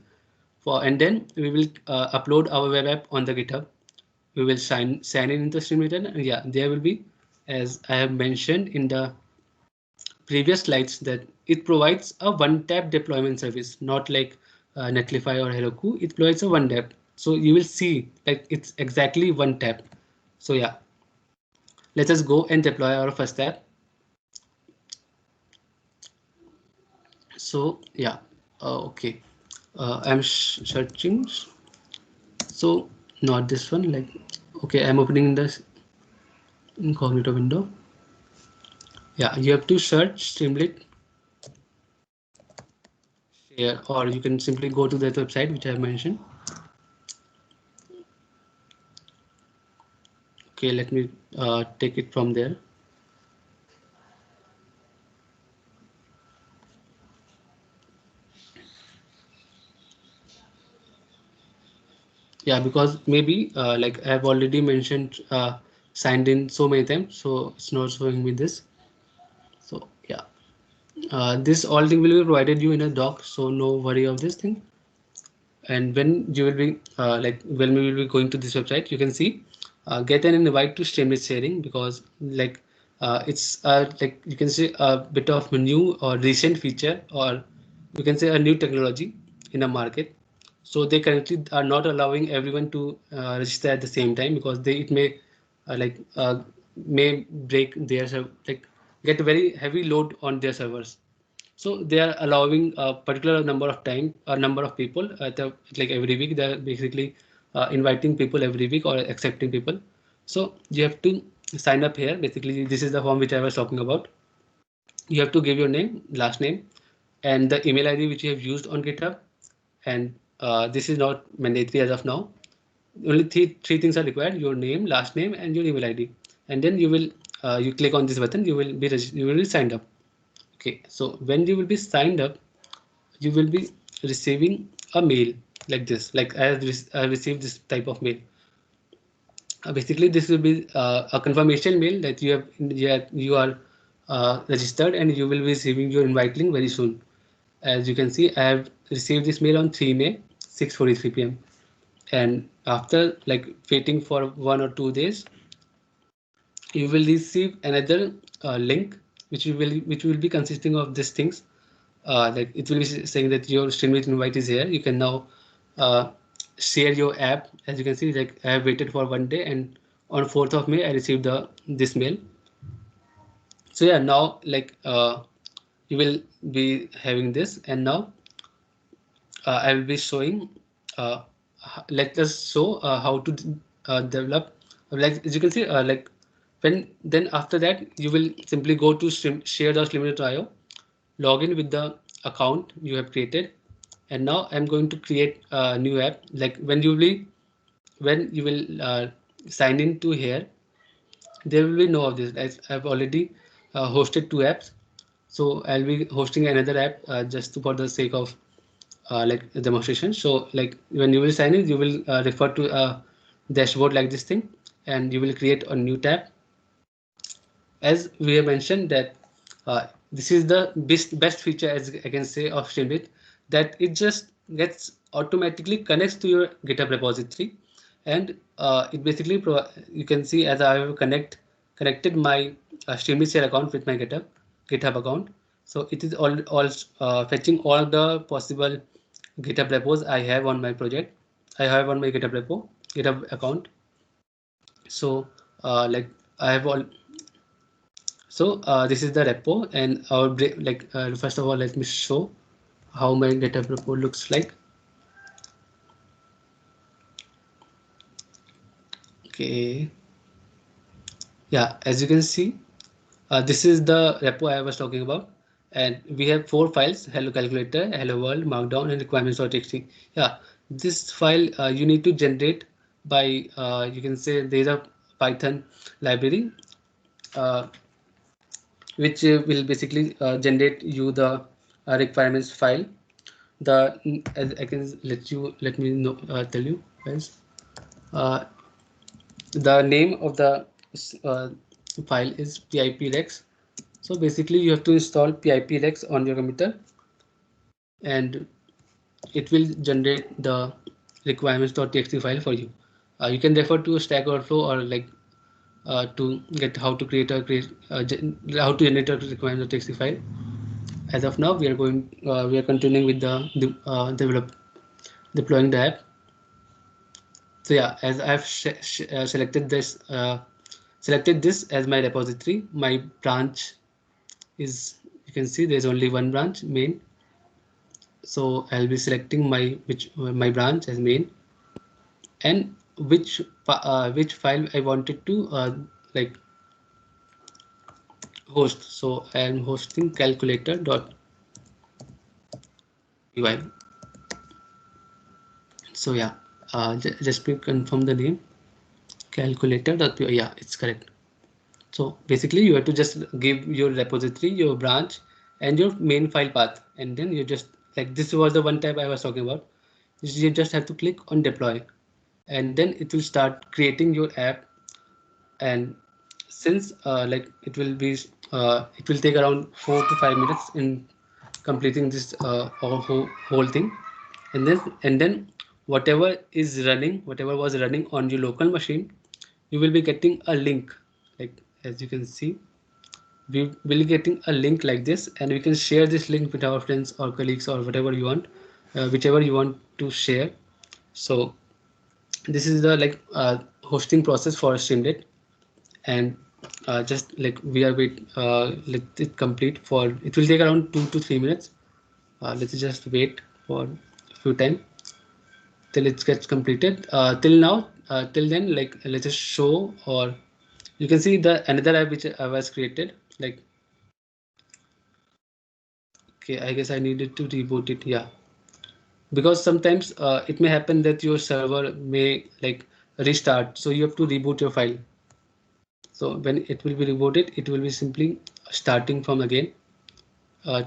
And then we will upload our web app on the GitHub. We will sign in the Streamlit, and yeah, there will be, as I have mentioned in the previous slides, that it provides a one-tap deployment service, not like Netlify or Heroku. It provides a one tap. So you will see like it's exactly one tap. So yeah, let us go and deploy our first app. So yeah, okay. I'm searching. So not this one. Like okay, I'm opening this incognito window. Yeah, you have to search Streamlit Share, or you can simply go to that website which I have mentioned. Okay, let me take it from there. Yeah, because maybe like I've already mentioned signed in so many times, so it's not showing me this. So yeah, this all thing will be provided you in a doc, so no worry of this thing. And when you will be like when we will be going to this website, you can see get an invite to Streamlit Sharing, because like It's like you can say a bit of a new or recent feature, or you can say a new technology in the market. So they currently are not allowing everyone to register at the same time, because they it may like may break their like get a very heavy load on their servers. So they are allowing a particular number of time, a number of people like every week. They're basically inviting people every week or accepting people. So you have to sign up here. Basically, this is the form which I was talking about. You have to give your name, last name, and the email ID which you have used on GitHub. And this is not mandatory as of now. Only three things are required: your name, last name, and your email ID. And then you will you click on this button. You will be signed up. Okay, so when you will be signed up, you will be receiving a mail like this. Like I received this type of mail. Basically, this will be a confirmation mail that you are registered, and you will be receiving your invite link very soon. As you can see, I have received this mail on 3 May, 6:43 p.m. And after like waiting for 1 or 2 days, you will receive another link which will be consisting of these things. Like it will be saying that your Streamlit invite is here. You can now uh, share your app. As you can see, like I have waited for 1 day, and on 4th of May I received this mail. So yeah, now like you will be having this, and now I will be showing. Uh, Let us show how to develop. Like as you can see, like when then after that you will simply go to share.streamlit.io, log in with the account you have created, and now I'm going to create a new app. Like when you will sign in to here, there will be no of this. I've already hosted 2 apps, so I'll be hosting another app just for the sake of like demonstration. So like when you will sign in, you will refer to a dashboard like this thing, and you will create a new tab. As we have mentioned that this is the best feature, as I can say, of Streamlit, that it just gets automatically connects to your GitHub repository, and it basically you can see as I have connected my Streamlit share account with my GitHub account. So it is all fetching all the possible GitHub repos I have on my project. I have on my GitHub account. So like I have all so this is the repo, and our like first of all, let me show how my GitHub repo looks like. Okay, yeah, as you can see, this is the repo I was talking about, and we have 4 files: hello calculator, hello world, markdown, and requirements.txt. Yeah, this file you need to generate by you can say there is a Python library uh, which will basically generate you the requirements file. As I can let me know tell you guys, uh, the name of the uh, file is piprex. So basically you have to install piprex on your computer, and it will generate the requirements.txt file for you. You can refer to Stack Overflow, or like to get how to how to generate a requirements.txt file. As of now, we are continuing with the deploying the app. So yeah, as I've selected this as my repository. My branch is, you can see there's only one branch, main. So I'll be selecting my branch as main, and which file I wanted to like host. So I am hosting calculator.py. So yeah, just to confirm the name, calculator.py. Yeah, it's correct. So basically you have to just give your repository, your branch, and your main file path, and then you just, like, this was the one tab I was talking about. You just have to click on deploy, and then it will start creating your app. And since like it will take around 4 to 5 minutes in completing this whole thing. And then whatever was running on your local machine, you will be getting a link, like as you can see. we will be getting a link like this, and we can share this link with our friends or colleagues or whatever you want, whichever you want to share. So this is the hosting process for Streamlit, and just like we are wait let it complete for, it will take around 2 to 3 minutes. Let's just wait for a few time till it gets completed. Till now, till then, like let's just show, or you can see the another app which I was created. Like, okay, I guess I needed to reboot it. Yeah, because sometimes it may happen that your server may like restart, so you have to reboot your file. So when it will be rebooted, it will be simply starting from again.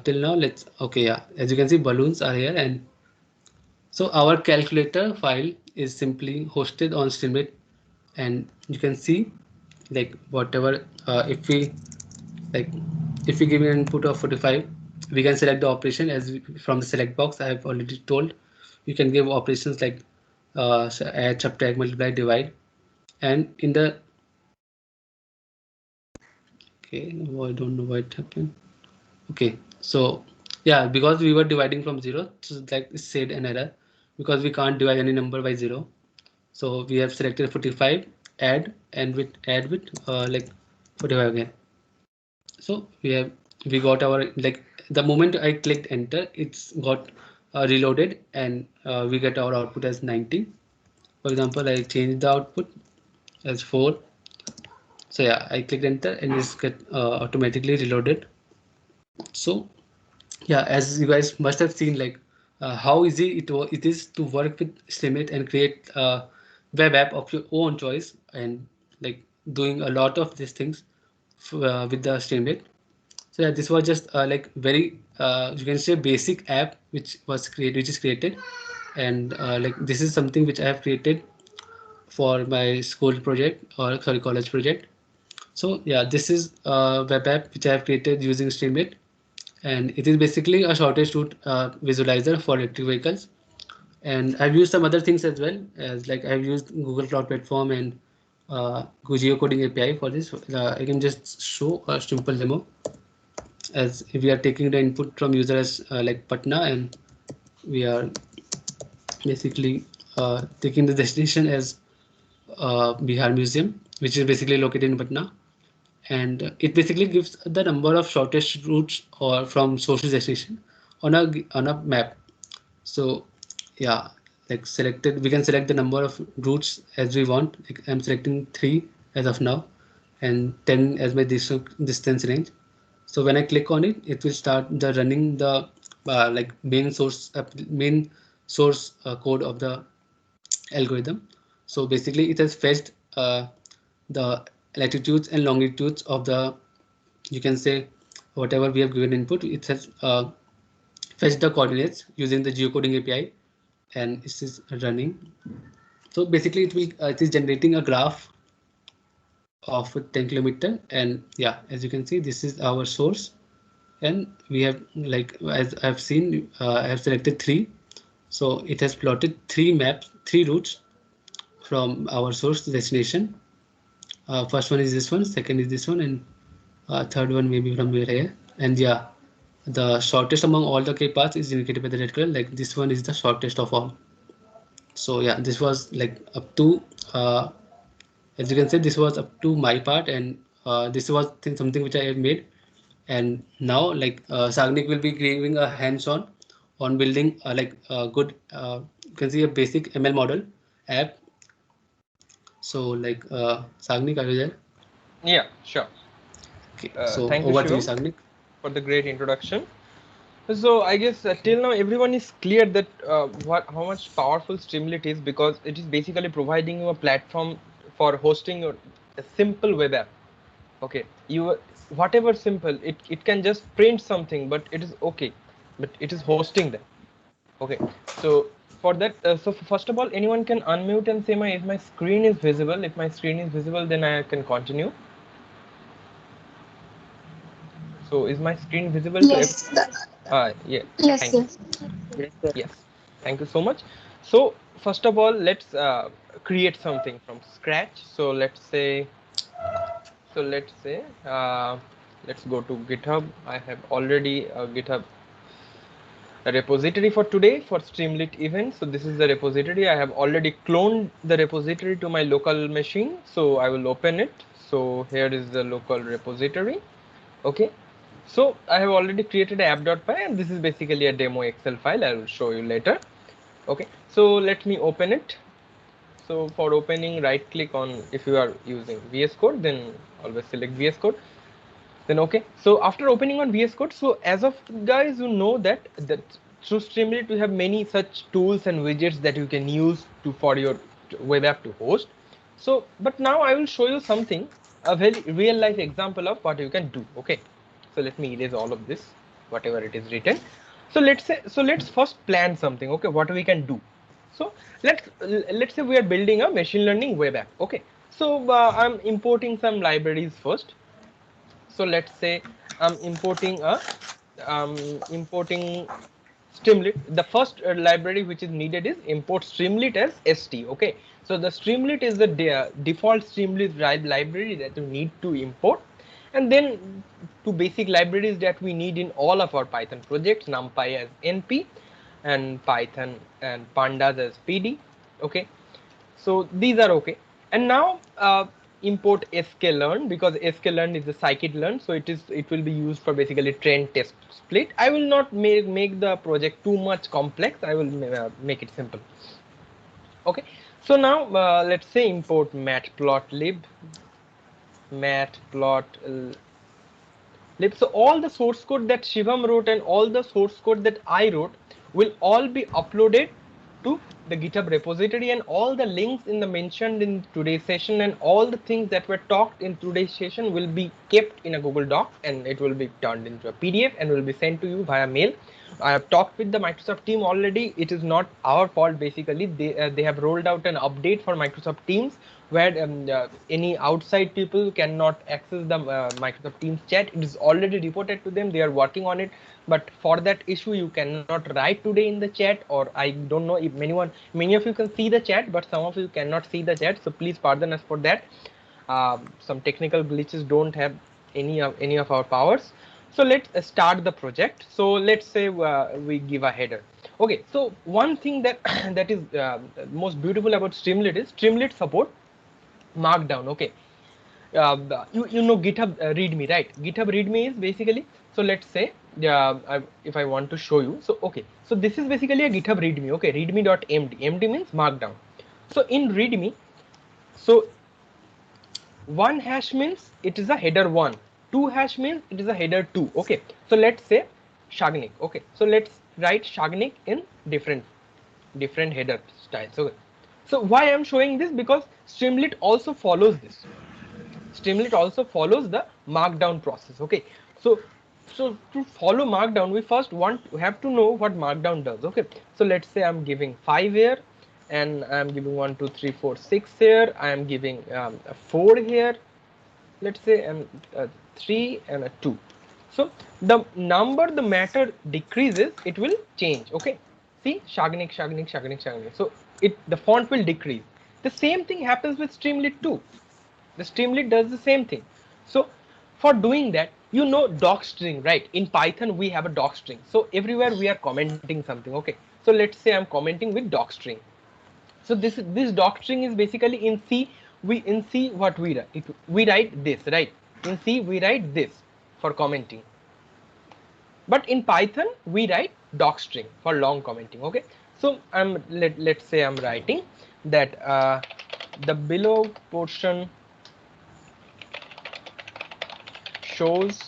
Till now, let's, okay, yeah, as you can see, balloons are here, and so our calculator file is simply hosted on Streamlit, and you can see like whatever, if we like if we give an input of 45, we can select the operation as from the select box. I have already told you can give operations like add, subtract, multiply, divide, and in the, okay, no, I don't know what happened. Okay, so yeah, because we were dividing from 0, so like it said an error because we can't divide any number by 0. So we have selected 45, add, and with add with like 45 again. So we got our, like the moment I clicked enter, it's got reloaded, and we get our output as 90. For example, I change the output as 4. So yeah, I clicked enter and it's get automatically reloaded. So yeah, as you guys must have seen, like how easy it is to work with Streamlit and create a web app of your own choice, and like doing a lot of these things with the Streamlit. So yeah, this was just like very you can say basic app which is created, and like this is something which I have created for my school project, or sorry, college project. So yeah, this is a web app which I have created using Streamlit, and it is basically a shortest route visualizer for electric vehicles. And I've used some other things as well, as like I've used Google Cloud Platform and geocoding API for this. I can just show a simple demo, as if we are taking the input from user as like Patna, and we are basically taking the destination as Bihar Museum, which is basically located in Patna, and it basically gives the number of shortest routes or from source to destination on a map. So yeah, like selected, we can select the number of routes as we want. Like I'm selecting 3 as of now, and 10 as my distance range. So when I click on it, it will start the running the like main source code of the algorithm. So basically, it has fetched the latitudes and longitudes of the, you can say, whatever we have given input. It has fetched the coordinates using the geocoding API, and this is running. So basically, it is generating a graph of 10 kilometer, and yeah, as you can see, this is our source, and we have, like as I've seen, I have selected 3. So it has plotted 3 routes from our source to destination. First one is this one, second is this one, and third one maybe from here. And yeah, the shortest among all the k paths is indicated by the red color. Like this one is the shortest of all. So yeah, this was like up to as you can say, this was up to my part, and this was something which I have made. And now like Sagnik will be giving a hands-on on building like a good you can see a basic ML model app. So like Sagnik, are you there? Yeah, sure. Okay, so Thank you, over to you, Shivam, Sagnik. for the great introduction. So I guess till now everyone is clear that how much powerful Streamlit is, because it is basically providing you a platform for hosting a simple web app. Okay, you whatever simple, it can just print something, but it is okay, but it is hosting them. Okay, so for that, so first of all, anyone can unmute and say if my screen is visible. If my screen is visible, then I can continue. So is my screen visible to Yes. yeah, Yes. thank you. Yes. Yes, sir. Yes, thank you so much. So first of all, let's create something from scratch. So let's say let's go to GitHub. I have already a GitHub repository for today for Streamlit event. So this is the repository. I have already cloned the repository to my local machine. So I will open it. So here is the local repository. Okay. So I have already created a app.py, and this is basically a demo Excel file. I will show you later. Okay. So let me open it. So for opening, right click on, if you are using VS Code, then always select VS Code. Then okay. So after opening on VS Code, so as of guys, you know that through Streamlit we have many such tools and widgets that you can use to for your web app to host. So but now I will show you something, a very real life example of what you can do. Okay. So let me erase all of this, whatever it is written. So let's first plan something. Okay, what we can do. So let's say we are building a machine learning web app. Okay. So I'm importing some libraries first. So let's say I'm importing Streamlit. The first library which is needed is import Streamlit as st. Okay, so the Streamlit is the default Streamlit library that you need to import, and then two basic libraries that we need in all of our Python projects: NumPy as np, and Python and pandas as pd. Okay, so these are okay. And now import sklearn, because sklearn is the scikit-learn, so it will be used for basically train test split. I will not make the project too much complex. I will make it simple. Okay, so now let's say import matplotlib. So all the source code that Shivam wrote and all the source code that I wrote will all be uploaded to the GitHub repository, and all the links in the mentioned in today's session and all the things that were talked in today's session will be kept in a Google Doc, and it will be turned into a PDF and will be sent to you via mail. I have talked with the Microsoft team already. It is not our fault. Basically, they have rolled out an update for Microsoft Teams where any outside people cannot access the Microsoft Teams chat. It is already reported to them. They are working on it. But for that issue, you cannot write today in the chat, or I don't know if many of you can see the chat, but some of you cannot see the chat. So please pardon us for that. Some technical glitches don't have any of our powers. So let's start the project. So let's say we give a header. Okay, so one thing that that is most beautiful about Streamlit is Streamlit support Markdown. Okay, you know GitHub README, right? GitHub README is basically, so let's say if I want to show you, so okay, so this is basically a GitHub README. Okay, readme.md. md means Markdown. So in README, so one hash means it is a header 1, 2 hash means it is a header 2. Okay, so let's say Shagnik. Okay, so let's write Shagnik in different header styles. Okay, so why I'm showing this, because Streamlit also follows this. Streamlit also follows the Markdown process. Okay, so to follow Markdown, we first have to know what Markdown does. Okay, so let's say I'm giving 5 here, and I'm giving 1 2 3 4 6 here. I am giving a 4 here. Let's say and 3 and a 2. So the matter decreases, it will change. Okay, see Shagnik. So the font will decrease. The same thing happens with Streamlit too. The Streamlit does the same thing. So for doing that, you know docstring, right? In Python we have a docstring. So everywhere we are commenting something. Okay, so let's say I'm commenting with docstring. So this docstring is basically in C. In C what we write? We write this, right? In C we write this for commenting. But in Python we write docstring for long commenting. Okay, so let's say I'm writing that the below portion shows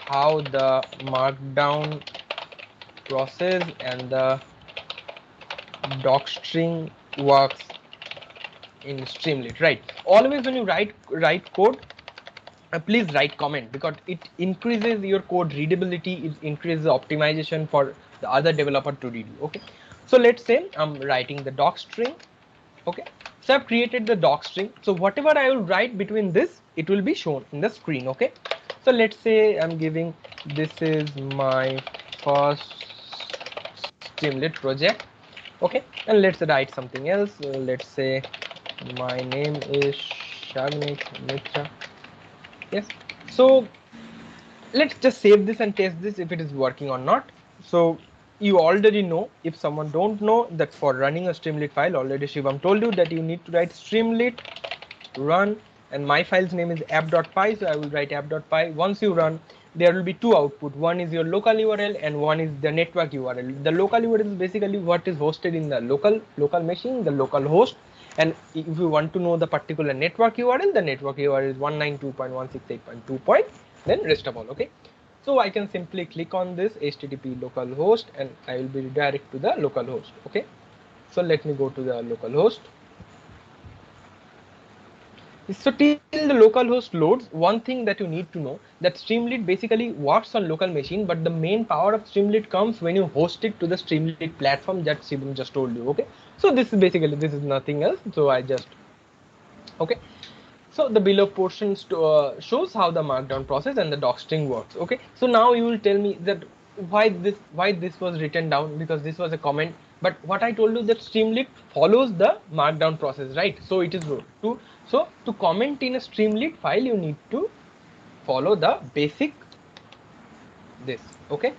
how the Markdown process and the docstring works in Streamlit, right? Always when you write code, please write comment, because it increases your code readability. It increases optimization for the other developer to read you. Okay, so let's say I'm writing the docstring. Okay, so I've created the docstring. So whatever I will write between this, it will be shown in the screen. Okay, so let's say I'm giving, this is my first Streamlit project. Okay, and let's write something else. Let's say my name is Shagnik Mitra. Yes, so let's just save this and test this if it is working or not. So you already know, if someone don't know, that for running a Streamlit file, already Shivam told you that you need to write Streamlit run, and my file's name is app.py, so I will write app.py. Once you run, there will be two output. One is your local URL and one is the network URL. The local URL is basically what is hosted in the local machine, the local host. And if you want to know the particular network URL, the network URL is 192.168.2. Then rest of all, okay. So I can simply click on this HTTP localhost and I will be redirected to the localhost, okay. So let me go to the localhost. So till the localhost loads, one thing that you need to know, that Streamlit basically works on local machine, but the main power of Streamlit comes when you host it to the Streamlit platform that Shivam just told you, okay. So this is basically, this is nothing else. So I just, okay. So the below portion shows how the markdown process and the docstring works, okay. So now you will tell me that why this was written down, because this was a comment. But what I told you, that Streamlit follows the markdown process, right? So it is to comment in a Streamlit file, you need to follow the basic this, okay.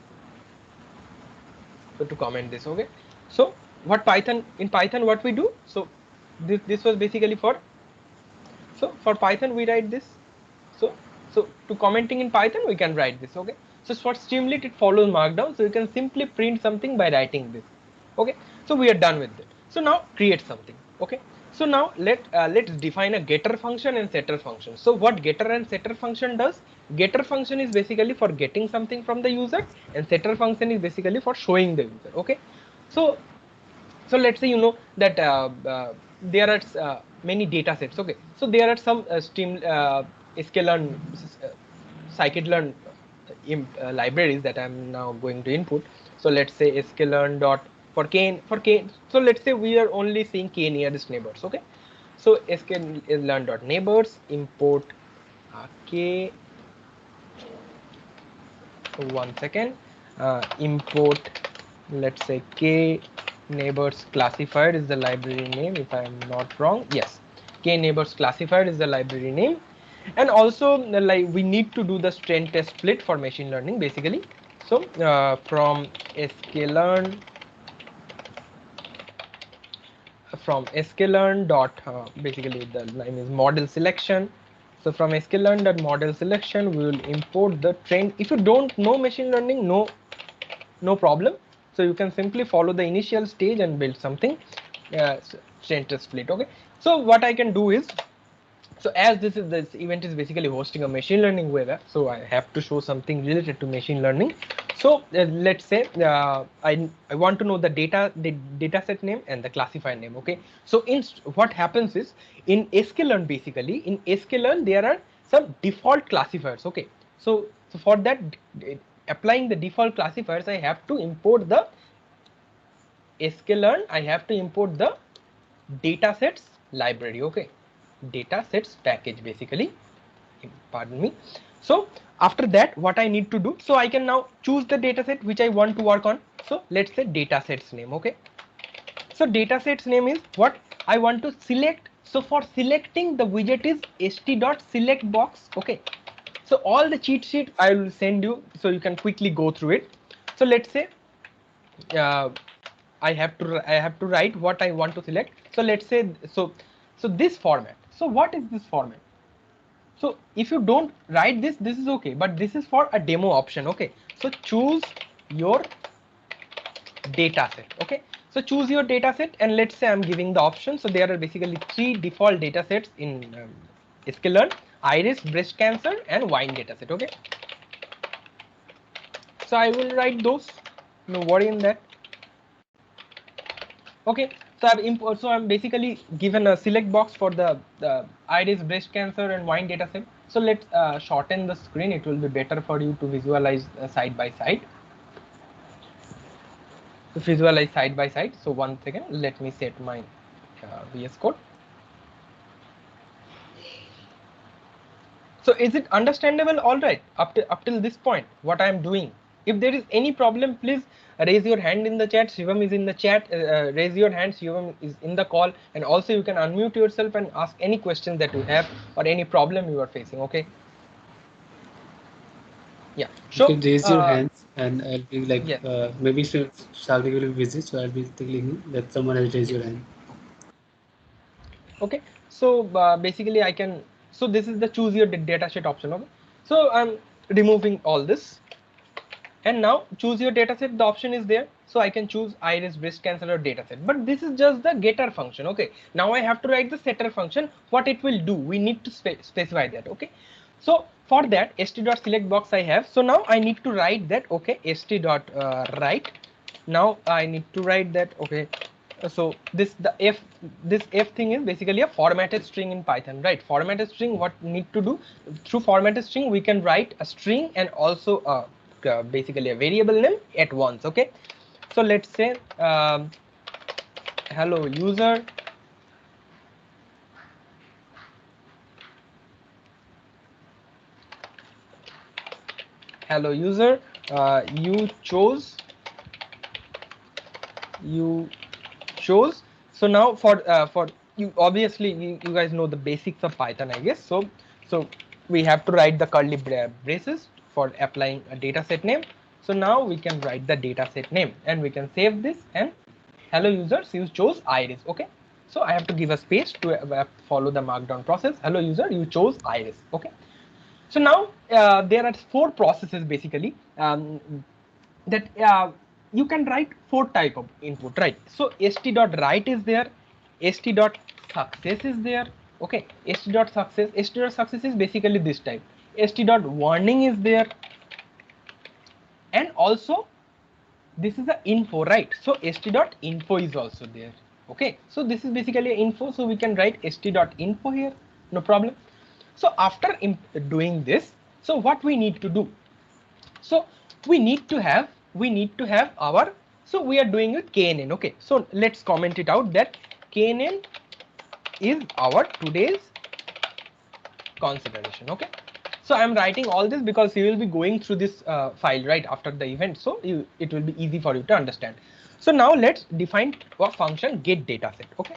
So to comment this, okay. So what in Python what we do, so this was basically for, so for Python we write this. So to commenting in Python we can write this, okay. So for Streamlit it follows markdown, so you can simply print something by writing this, okay. So we are done with it. So now create something, okay. So now let's define a getter function and setter function. So what getter and setter function does, getter function is basically for getting something from the user, and setter function is basically for showing the user, okay. So let's say you know that there are many data sets, okay. So there are some sklearn scikit-learn libraries that I'm now going to input. So let's say sklearn dot for k. So let's say we are only seeing k nearest neighbors, okay. So sklearn dot neighbors import k, one second, import, let's say k neighbors classified is the library name, if I am not wrong. Yes, k neighbors classified is the library name. And also like we need to do the strength test split for machine learning basically. So from sklearn dot basically the name is model selection. So from sklearn dot model selection we will import the train. If you don't know machine learning, no problem. So you can simply follow the initial stage and build something center split, okay. So what I can do is, so as this event is basically hosting a machine learning web app, so I have to show something related to machine learning. So let's say I want to know the data set name and the classifier name, okay. So what happens is, in sklearn basically, in sklearn there are some default classifiers, okay. So for that, applying the default classifiers, I have to import the sklearn, I have to import the datasets library, okay. Datasets package basically, pardon me. So after that what I need to do, so I can now choose the dataset which I want to work on. So let's say datasets name, okay. So datasets name is what I want to select. So for selecting, the widget is st.select box, okay. So all the cheat sheet I will send you, so you can quickly go through it. So let's say I have to write what I want to select. So let's say, so this format. So what is this format? So if you don't write this is okay, but this is for a demo option, okay. So choose your data set, okay. So choose your data set, and let's say I'm giving the option. So there are basically 3 default data sets in sklearn: iris, breast cancer, and wine data set, okay. So I will write those, no worry in that, okay. So I'm basically given a select box for the iris, breast cancer, and wine data set. So let's shorten the screen, it will be better for you to visualize side by side. Visualize side by side. So one second, let me set my VS Code. So is it understandable? All right, up till this point, what I am doing. If there is any problem, please raise your hand in the chat. Shivam is in the chat. Raise your hand. Shivam is in the call, and also you can unmute yourself and ask any question that you have or any problem you are facing. Okay. Yeah, You so can raise your hands, and I'll be like, yes, maybe Shagri will be busy, so I'll be thinking that someone has raised yes. your hand. Okay, so basically I can, so this is the choose your dataset option. Okay, so I'm removing all this, and now choose your dataset, the option is there, so I can choose iris, breast cancer or dataset, but this is just the getter function. Okay, now I have to write the setter function, what it will do, we need to specify that. Okay, so for that st.select box I have, so now I need to write that. Okay, st.write, now I need to write that. Okay, so this f thing is basically a formatted string in Python, right? Formatted string, what need to do, through formatted string we can write a string and also basically a variable name at once. Okay, so let's say hello user, hello user, you chose, you chose. So now for you, obviously you guys know the basics of Python, I guess. So we have to write the curly braces for applying a dataset name. So now we can write the dataset name and we can save this, and hello users, you chose iris. Okay, so I have to give a space to follow the markdown process. Hello user, you chose iris. Okay, so now there are four processes basically, that you can write four type of input, right? So st.write is there, st.success is there. Okay, st.success is basically this type. st.warning is there, and also this is the info, right? So st.info is also there. Okay, so this is basically info, so we can write st.info here, no problem. So after doing this, so what we need to do, so we need to have our, so we are doing with knn. Okay, so let's comment it out that knn is our today's consideration. Okay, so I'm writing all this because you will be going through this file right after the event, so it will be easy for you to understand. So now let's define a function get dataset. Okay,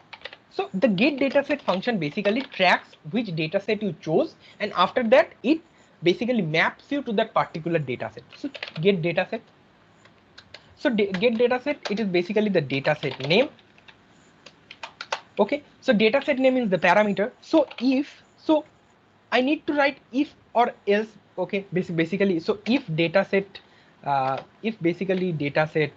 so the get dataset function basically tracks which dataset you chose, and after that it basically maps you to that particular dataset. So get dataset, so get dataset, it is basically the dataset name. Okay, so dataset name is the parameter. So if, so I need to write if or else. Okay, basically, so if dataset, if basically dataset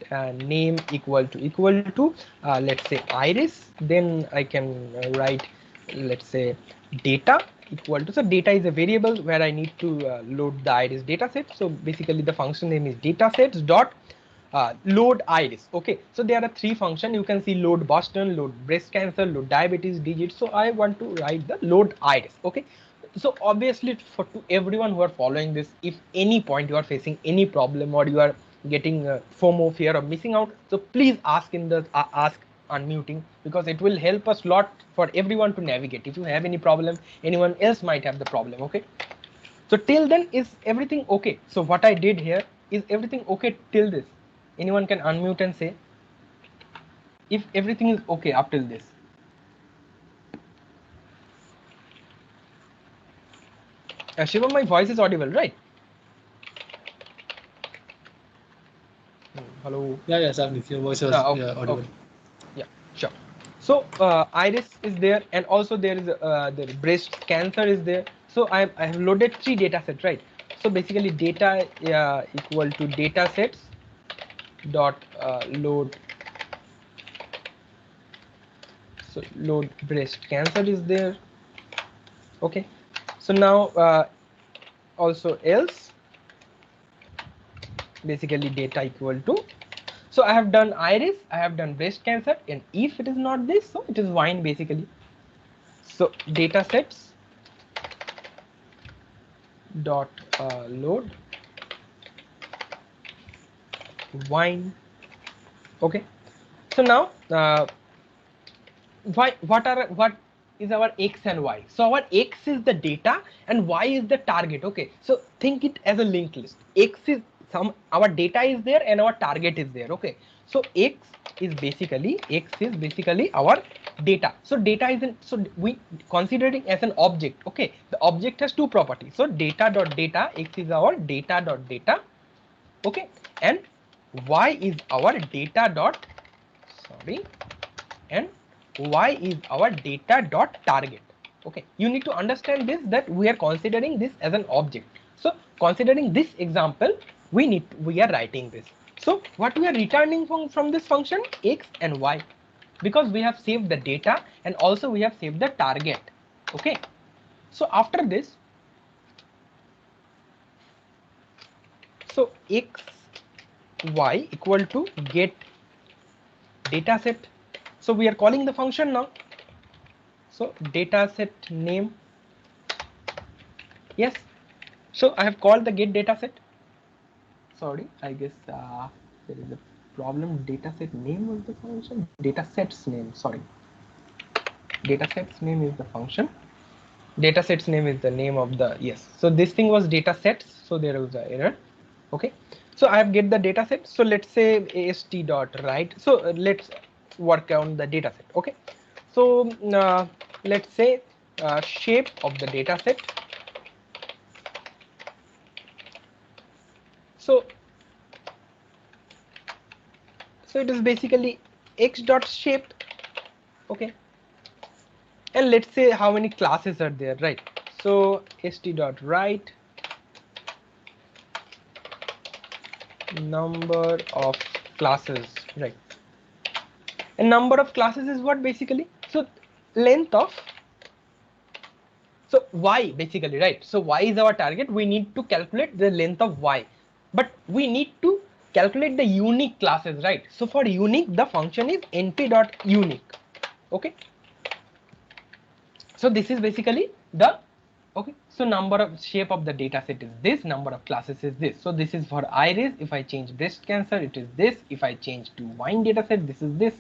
name equal to let's say iris, then I can write, let's say data equal to, so data is a variable where I need to load the iris dataset. So basically the function name is datasets dot load iris. Okay, so there are three functions, you can see load Boston, load breast cancer, load diabetes digits. So I want to write the load iris. Okay, so obviously for to everyone who are following this, if any point you are facing any problem or you are getting FOMO, fear of missing out, so please ask in the ask unmuting, because it will help us lot for everyone to navigate. If you have any problem, anyone else might have the problem. Okay, so till then is everything okay? So what I did here, is everything okay till this? Anyone can unmute and say if everything is okay up till this. Shivam, my voice is audible, right? Hello. Yeah, Shagri, your voice was Okay, audible. okay, yeah, sure. So iris is there, and also there is the breast cancer is there. So I have loaded three data sets, right? So basically data equal to data sets dot load, so load breast cancer is there. Okay, so now also else, basically data equal to, so I have done iris, I have done breast cancer, and if it is not this, so it is wine basically. So data sets dot load wine. Okay, so now what is our x and y? So our x is the data and y is the target. Okay, so think it as a linked list. X is our data is there and our target is there. Okay, so x is basically our data. So data is so we considering as an object. Okay, the object has two properties. So data dot data, x is our data dot data. Okay, and y is our data dot, sorry, and y is our data dot target. Okay, you need to understand this, that we are considering this as an object. So considering this example, we are writing this. So what we are returning from this function, x and y, because we have saved the data and also we have saved the target. Okay, so after this, so x y equal to get data set. So we are calling the function now. So data set name, yes. So I have called the get data set. Sorry, I guess there is a problem. Data set name was the function. Data sets name, sorry. Data sets name is the function. Data sets name is the name of the, yes. So this thing was data sets. So there was an error. Okay. So I have get the data set. So let's say ast dot write. So let's work on the data set. Okay. So let's say shape of the data set. So it is basically x dot shape. Okay, and let's say how many classes are there, right? So st dot write number of classes, right? And number of classes is what basically? So length of, so y basically, right? So y is our target. We need to calculate the length of y, but we need to calculate the unique classes, right? So for unique, the function is np dot unique. Okay, so this is basically the, okay, so number of shape of the data set is this, number of classes is this. So this is for iris. If I change breast cancer, it is this. If I change to wine data set, this is this.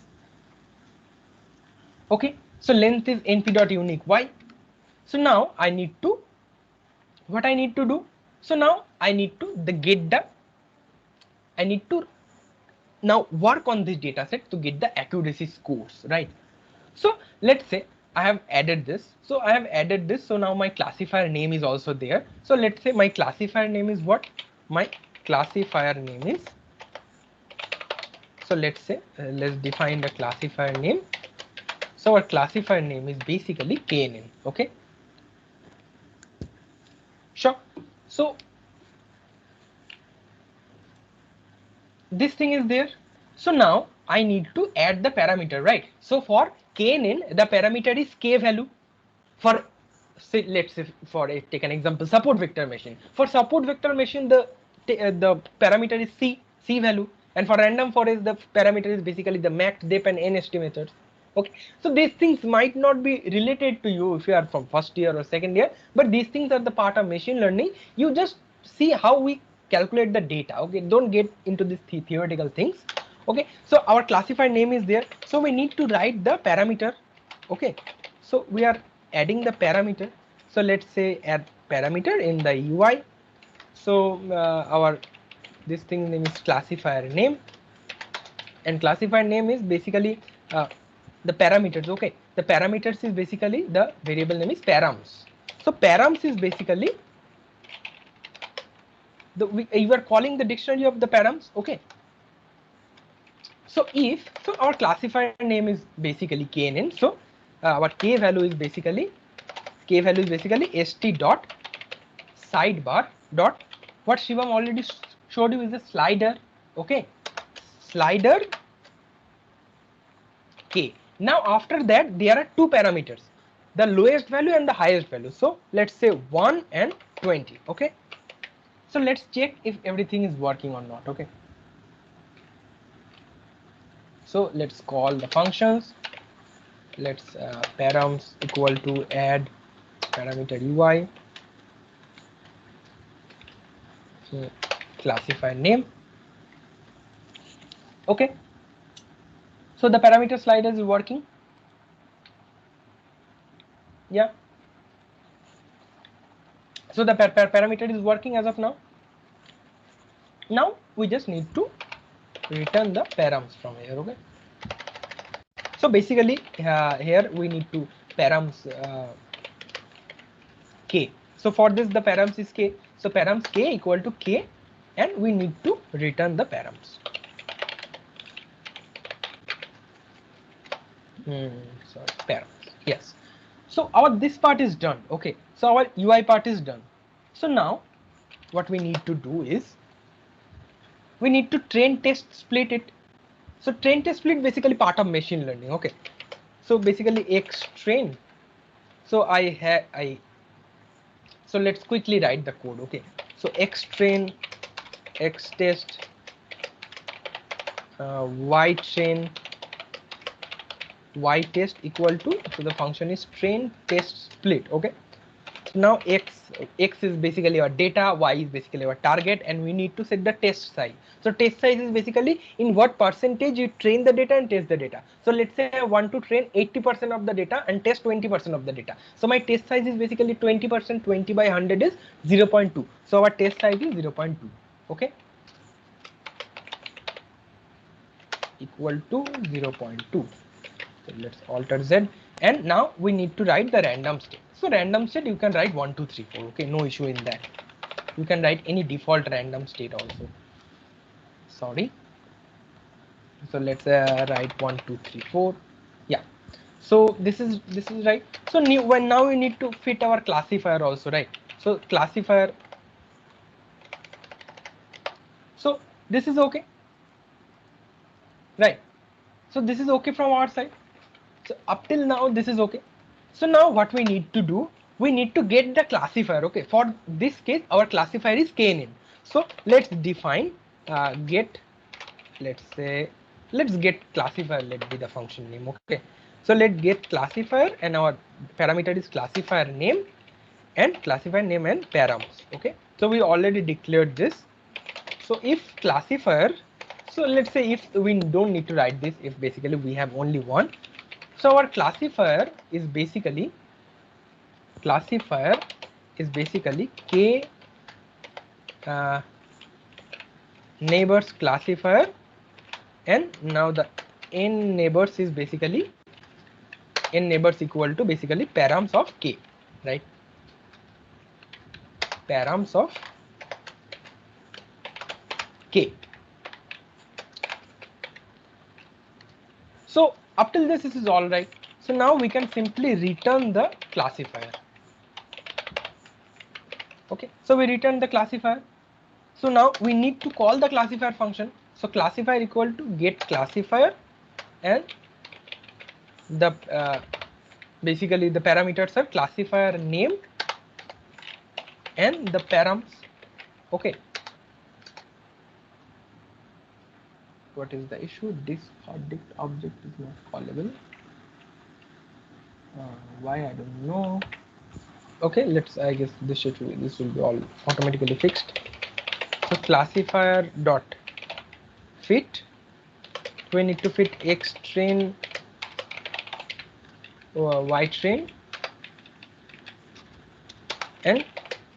Okay, so length is np dot unique y. So now I need to, what I need to do, so now I need to I need to now work on this data set to get the accuracy scores, right? So let's say I have added this. So I have added this. So now my classifier name is also there. So let's say my classifier name is what? My classifier name is. So let's say let's define the classifier name. So our classifier name is basically KNN. Okay. Sure. So this thing is there. So now I need to add the parameter, right? So for KNN, the parameter is K value. For say, let's say for a, take an example, support vector machine. For support vector machine, the parameter is C value, and for random forest, the parameter is basically the max, dep, and n estimators. Okay, so these things might not be related to you if you are from first year or second year, but these things are the part of machine learning. You just see how we calculate the data. Okay, don't get into these theoretical things. Okay, so our classifier name is there, so we need to write the parameter. Okay, so we are adding the parameter. So let's say add parameter in the UI. So our this thing name is classifier name, and classifier name is basically the parameters. Okay, the parameters is basically the variable name is params. So params is basically you are calling the dictionary of the params. Okay, so if so our classifier name is basically KNN. So our k value is basically st dot sidebar dot, what Shivam already showed you is a slider. Okay, slider k. Now after that there are two parameters, the lowest value and the highest value. So let's say 1 and 20. Okay, so let's check if everything is working or not. Okay, so let's call the functions. Let's params equal to add parameter UI. So classifier name. Okay, so the parameter slider is working. Yeah, so the parameter is working as of now. Now we just need to return the params from here. Okay, so basically here we need to params k. So for this the params is k, so params k equal to k, and we need to return the params. Sorry, params, yes. So our this part is done. Okay, so our UI part is done. So now what we need to do is we need to train, test, split it. So train, test, split basically part of machine learning. Okay, so basically x train. So so let's quickly write the code. Okay, so x train, x test, y train, y test equal to, so the function is train, test, split. Okay, so now x is basically our data, y is basically our target, and we need to set the test size. So test size is basically in what percentage you train the data and test the data. So let's say I want to train 80% of the data and test 20% of the data. So my test size is basically 20%. 20 by 100 is 0.2. So our test size is 0.2. Okay, equal to 0.2. So let's alter z, and now we need to write the random state. So random state you can write 1 2 3 4. Okay, no issue in that. You can write any default random state also. Sorry. So let's write 1 2 3 4. Yeah. So this is right. So now we need to fit our classifier also, right? So classifier. So this is okay, right? So this is okay from our side. So up till now this is okay. So now what we need to do, we need to get the classifier. Okay, for this case our classifier is knn. So let's define get, let's get classifier, let be the function name. Okay, so let's get classifier, and our parameter is classifier name, and classifier name and params. Okay, so we already declared this. So if classifier, so let's say if we don't need to write this, if basically we have only one. So our classifier is basically k neighbors classifier, and now the n neighbors is basically n neighbors equal to basically params of k, right? Params of k. So up till this is all right. So now we can simply return the classifier. Okay, so we return the classifier. So now we need to call the classifier function. So classifier equal to get classifier, and the basically the parameters are classifier name and the params. Okay, what is the issue? This object is not callable. Why, I don't know. Okay, let's, I guess this will be all automatically fixed. So classifier dot fit, we need to fit x train, y train, and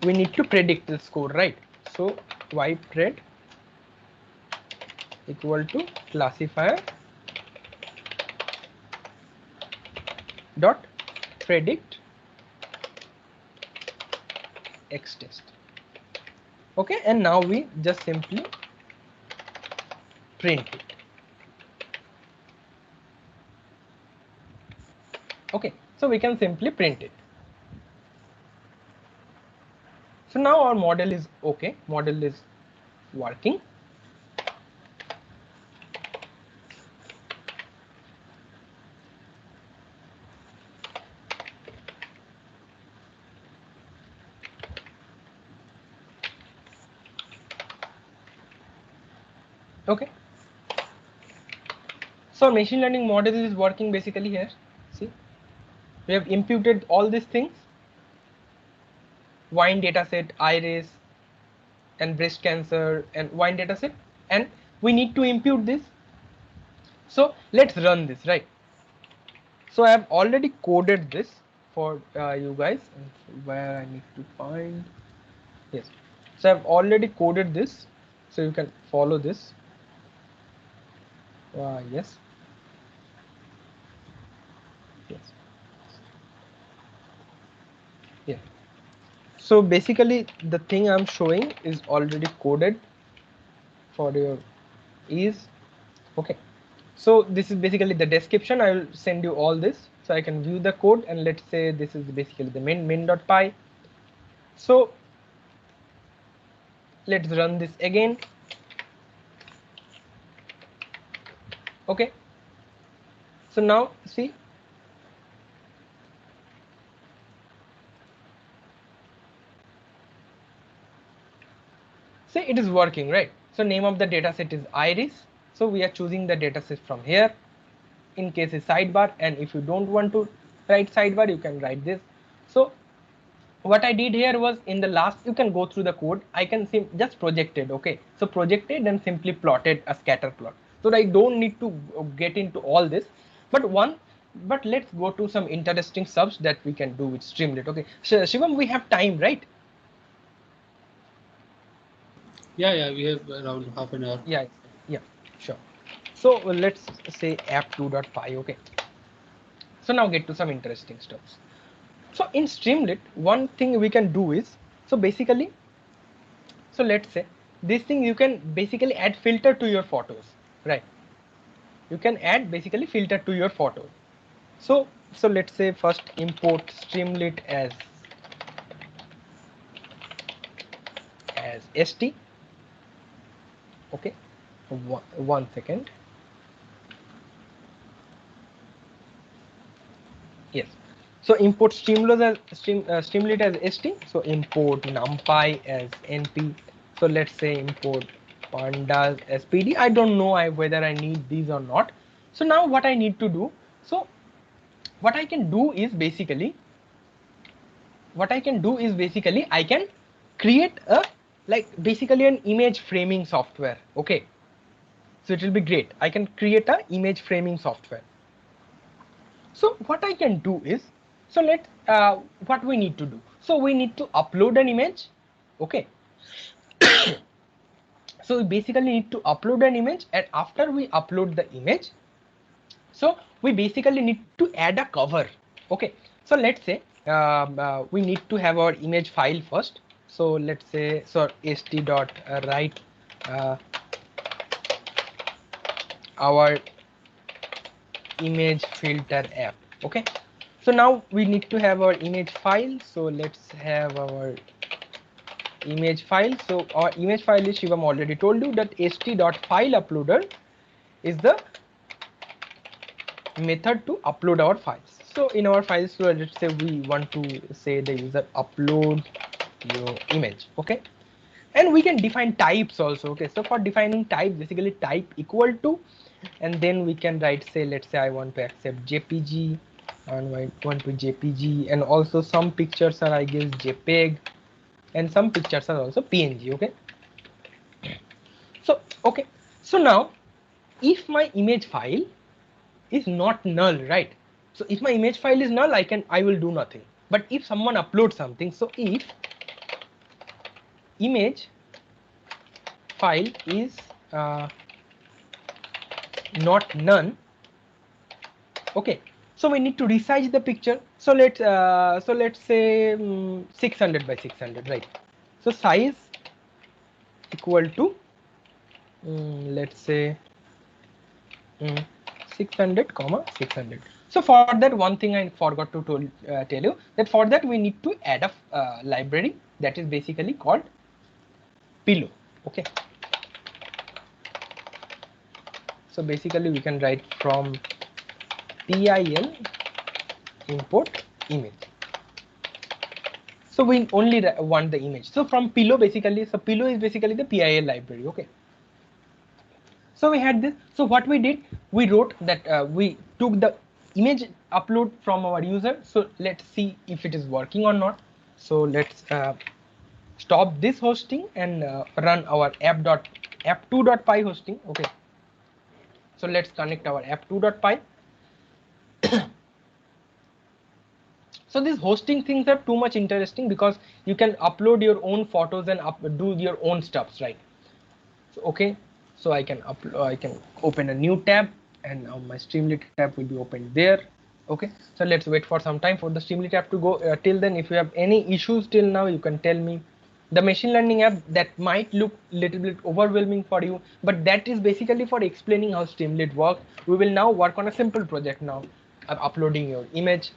we need to predict the score, right? So y pred equal to classifier dot predict x test. Okay, and now we just simply print it. Okay, so we can simply print it. So now our model is okay, model is working. Okay, so machine learning model is working basically here. See, we have imputed all these things: wine dataset, iris, and breast cancer, and wine dataset, and we need to impute this. So let's run this, right? So I have already coded this for you guys. Where I need to find, yes. So I've already coded this. So you can follow this. Yes. Yes. Yeah. So basically the thing I'm showing is already coded for your ease. Okay. So this is basically the description. I will send you all this so I can view the code, and let's say this is basically the main.py. So let's run this again. Okay. So now see, it is working, right? So name of the dataset is iris. So we are choosing the dataset from here. In case is sidebar, and if you don't want to write sidebar, you can write this. So what I did here was, in the last, you can go through the code. I can just projected. Okay, so projected and simply plotted a scatter plot. So I don't need to get into all this, but let's go to some interesting subs that we can do with Streamlit. Okay, Shivam, we have time, right? Yeah, we have around half an hour. Yeah, sure. So let's say app2.py. Okay, so now get to some interesting stuff. So in Streamlit, one thing we can do is, so basically, so let's say this thing, you can basically add filter to your photos, right? You can add basically filter to your photo. So let's say first import Streamlit as st. Okay, one second. Yes. So import Streamlit as st. So import numpy as np. So let's say import pandas as pd. I don't know whether I need these or not. So now what I need to do, so what I can do is basically, I can create a, like, basically an image framing software. Okay, so it will be great. I can create a image framing software. So what I can do is, so what we need to do, so we need to upload an image. Okay, so we basically need to upload an image, and after we upload the image, so we basically need to add a cover. Okay, so let's say we need to have our image file first. So let's say, so st.write our image filter app. Okay, so now we need to have our image file. So let's have our image file. So our image file is, Shivam already told you that st.fileuploader is the method to upload our files. So in our files, so let's say we want to say the user upload your image. Okay, and we can define types also. Okay, so for defining type, basically type equal to, and then we can write, say, let's say I want to accept jpg, and I want to jpg, and also some pictures are, I guess, jpeg, and some pictures are also png. Okay, so okay, so now if my image file is not null, right? So if my image file is null, I will do nothing. But if someone uploads something, so if image file is not none, okay, so we need to resize the picture. So let's say 600 by 600, right? So size equal to let's say 600 comma 600. So for that, one thing I forgot to tell you, that for that we need to add a library that is basically called Pillow. Okay, so basically we can write from pil import image. So we only want the image. So from Pillow, basically, so Pillow is basically the PIL library. Okay, so we had this. So what we did, we wrote that we took the image upload from our user. So let's see if it is working or not. So let's stop this hosting and run our app2.py hosting. Okay, so let's connect our app2.py. So these hosting things are too much interesting because you can upload your own photos and do your own stuffs, right? So, okay, so I can upload, I can open a new tab, and now my Streamlit tab will be opened there. Okay, so let's wait for some time for the Streamlit app to go. Till then, if you have any issues till now, you can tell me. The machine learning app that might look little bit overwhelming for you, but that is basically for explaining how Streamlit works. We will now work on a simple project now of uploading your image.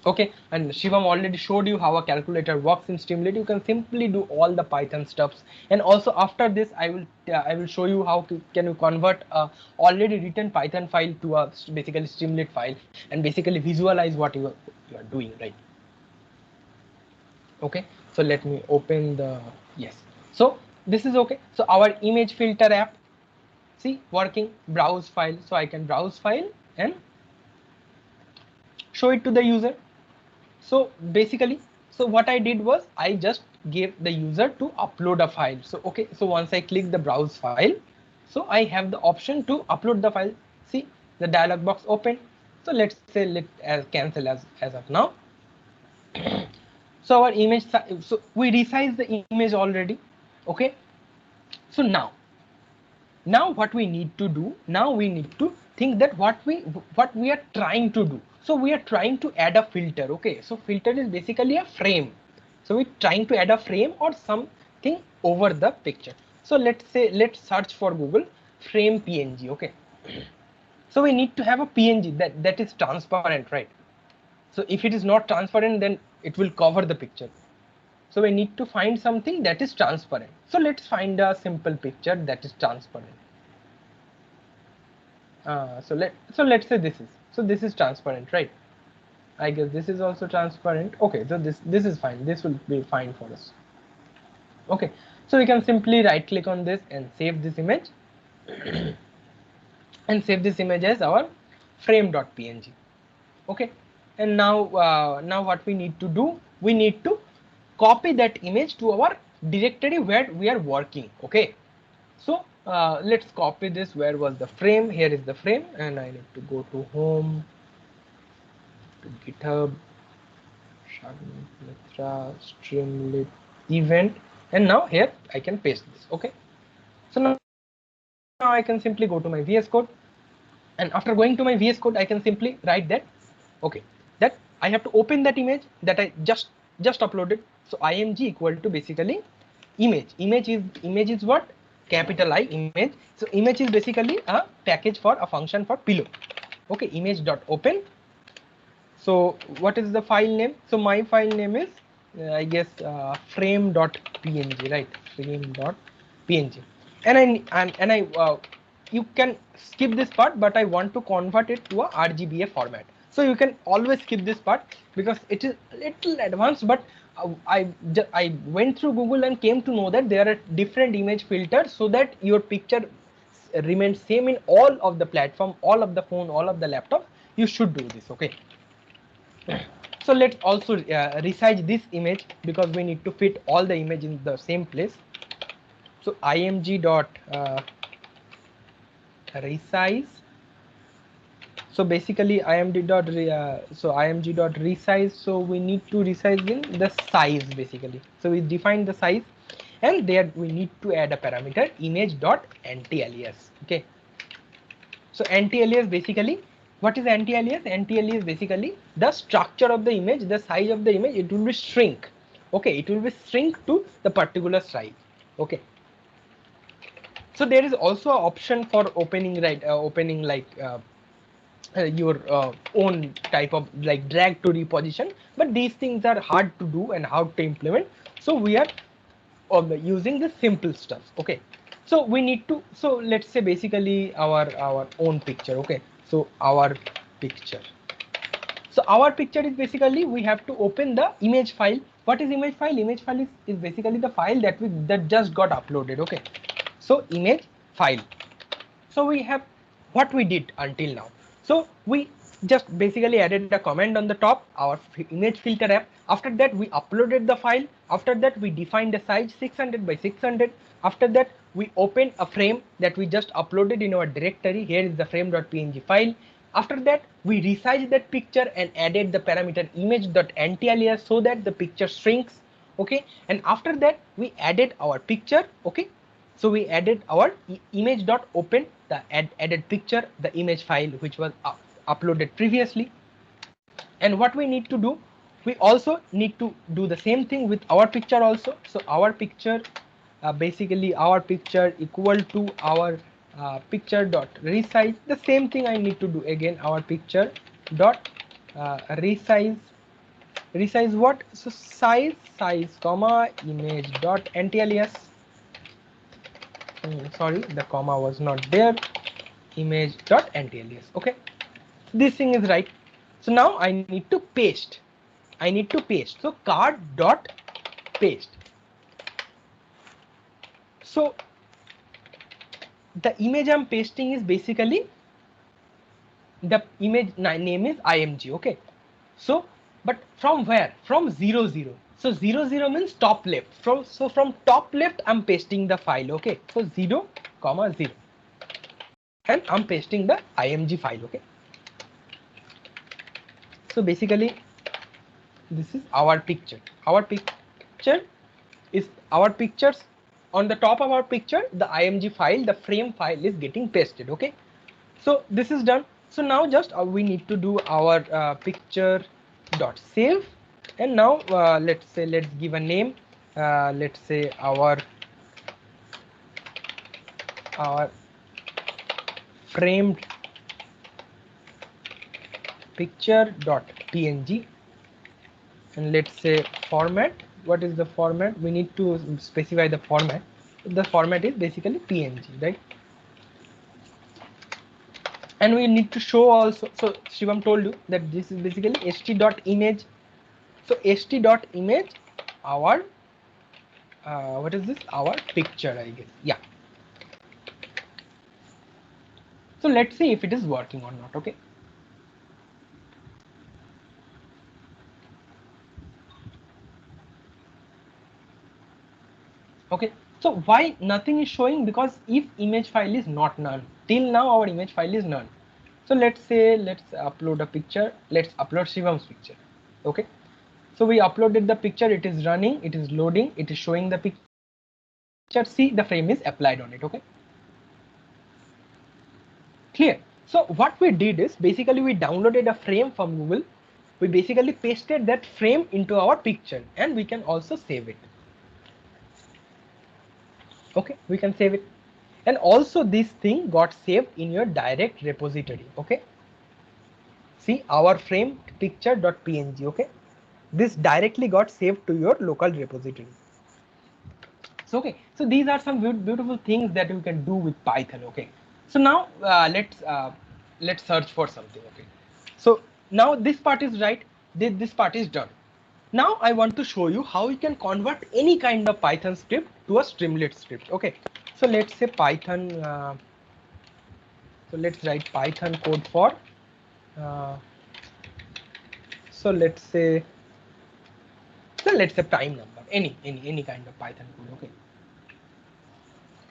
Okay, and Shivam already showed you how a calculator works in Streamlit. You can simply do all the Python stuffs, and also after this I will show you how can you convert a already written Python file to a basically Streamlit file and basically visualize what you are doing, right? Okay, so let me open the, yes, so this is okay. So our image filter app, see, working, browse file, so I can browse file and show it to the user. So basically, so what I did was I just gave the user to upload a file. So okay, so once I click the browse file, so I have the option to upload the file. See, the dialog box open. So let's say let as cancel as of now. So our image, so we resize the image already. Okay, so now what we need to do, now we need to think that what we are trying to do. So we are trying to add a filter. Okay, so filter is basically a frame. So we're trying to add a frame or something over the picture. So let's say, let's search for Google frame png. Okay, so we need to have a png that is transparent, right? So if it is not transparent, then it will cover the picture. So we need to find something that is transparent. So let's find a simple picture that is transparent. So let's say this is transparent, right? I guess this is also transparent. Okay, so this is fine. This will be fine for us. Okay, so we can simply right click on this and save this image and save this image as our frame.png. Okay, and now what we need to do, we need to copy that image to our directory where we are working. Okay, so let's copy this. Where was the frame? Here is the frame, and I need to go to home, to GitHub, Mitra, Streamlit event, and now here I can paste this. Okay, so now I can simply go to my VS Code, and after going to my VS Code, I can simply write that. Okay, that I have to open that image that I just uploaded. So img equal to basically image. Image is what? Capital I, image. So image is basically a package for a function for pillow. Okay, image.open. So what is the file name? So my file name is I guess frame.png, right? Frame.png. And I you can skip this part, but I want to convert it to a RGBA format. So you can always skip this part because it is a little advanced, but I went through Google and came to know that there are different image filters so that your picture remains same in all of the platform, all of the phone, all of the laptop. You should do this. Okay, so let's also resize this image because we need to fit all the image in the same place. So img dot resize. So basically img dot resize. So we need to resize in the size basically. So we define the size, and there we need to add a parameter image dot anti-alias. Okay, so anti-alias basically, what is anti-alias? Anti-alias basically the structure of the image, the size of the image, it will be shrink. Okay, it will be shrink to the particular size. Okay, so there is also an option for opening, right? Opening like your own type of like drag to reposition, but these things are hard to do and hard to implement. So we are using the simple stuff. Okay, so we need to, so let's say basically our own picture. Okay, so our picture. So our picture is basically, we have to open the image file. What is image file? Image file is basically the file that just got uploaded. Okay, so image file. So we have what we did until now. So we just basically added a comment on the top, our image filter app. After that, we uploaded the file. After that, we defined the size 600 by 600. After that, we opened a frame that we just uploaded in our directory. Here is the frame.png file. After that, we resized that picture and added the parameter image.anti-alias so that the picture shrinks. Okay, and after that, we added our picture. Okay, So we added our image.open, the added picture, the image file which was uploaded previously. And what we need to do, we also need to do the same thing with our picture also. So our picture, basically our picture equal to our picture dot resize. The same thing I need to do again, our picture dot resize. Resize what? So size comma image dot anti-alias. Sorry, the comma was not there. Image dot anti-alias. Okay, this thing is right. So now I need to paste. I need to paste. So card dot paste. So the image I'm pasting is basically, the image name is img. Okay, so but from where? From 0 0. So 0 0 means top left. From top left I'm pasting the file. Okay, so 0 comma 0, and I'm pasting the img file. Okay, so basically this is our picture. Our picture is our pictures. On the top of our picture, the img file, the frame file is getting pasted. Okay, so this is done. So now just we need to do our picture dot save, and now let's give a name. Let's say our framed picture dot png, and let's say format. What is the format? We need to specify the format. The format is basically png, right? And we need to show also. So Shivam told you that this is basically ht.image. So ht.image, our what is this? Our picture, I guess. Yeah. So let's see if it is working or not. Okay. Okay. So why nothing is showing? Because if image file is not none, till now our image file is none. So let's say let's upload a picture. Let's upload Shivam's picture. Okay. So we uploaded the picture. It is running. It is loading. It is showing the picture. See, the frame is applied on it. Okay. Clear. So what we did is basically we downloaded a frame from Google. We basically pasted that frame into our picture, and we can also save it. Okay, we can save it. And also this thing got saved in your direct repository. Okay, see our frame picture.png. okay, this directly got saved to your local repository. So okay, so these are some beautiful things that you can do with Python. Okay, so now let's search for something. Okay, so now this part is right, this part is done. Now I want to show you how you can convert any kind of Python script to a Streamlit script. Okay, so let's say Python. So let's write Python code for. So let's say prime number. Any kind of Python code. Okay.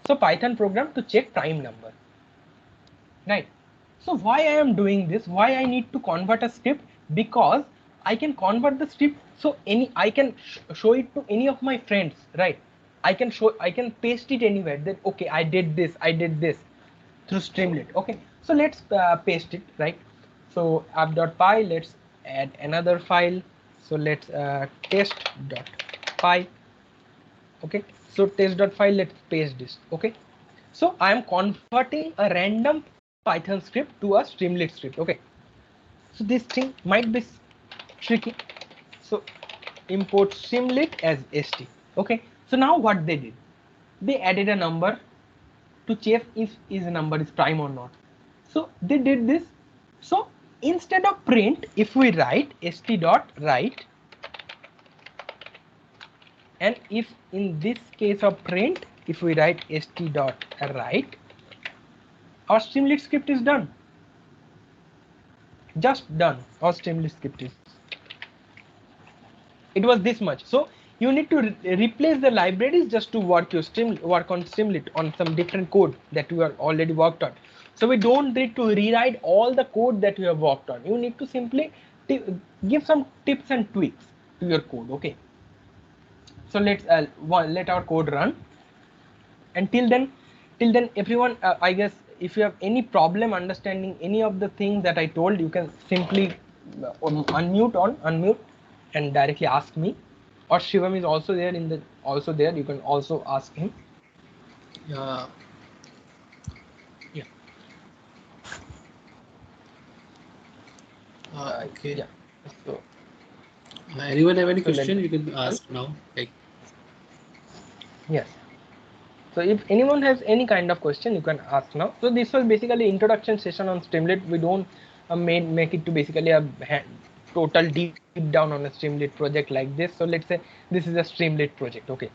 So Python program to check prime number. Right. So why I am doing this? Why I need to convert a script? Because I can convert the script, so I can show it to any of my friends, right? I can paste it anywhere. That okay, I did this through Streamlit. Okay, so let's paste it, right? So app.py, let's add another file. So let's test.py. Okay, so test.py, let's paste this. Okay, so I am converting a random Python script to a Streamlit script. Okay, so this thing might be tricky. So import Streamlit as st. Okay, so now what they did, they added a number to check if his number is prime or not. So they did this. So instead of print, if we write st.write, and if in this case of print, if we write st.write, our Streamlit script is done. Just done. Our Streamlit script is. It was this much. So you need to replace the libraries just to work on Streamlit on some different code that you are already worked on. So we don't need to rewrite all the code that you have worked on. You need to simply give some tips and tweaks to your code. Okay. So let's let our code run. And till then everyone, I guess if you have any problem understanding any of the things that I told, you can simply unmute and directly ask me, or Shivam is also there you can also ask him. Yeah. Yeah. Okay. Yeah. So Anyone have any So let question? me- You can ask now. Like, yes. So if anyone has any kind of question, you can ask now. So this was basically introduction session on Streamlit. We don't make it to basically a total deep down on a Streamlit project like this. So let's say this is a Streamlit project. Okay.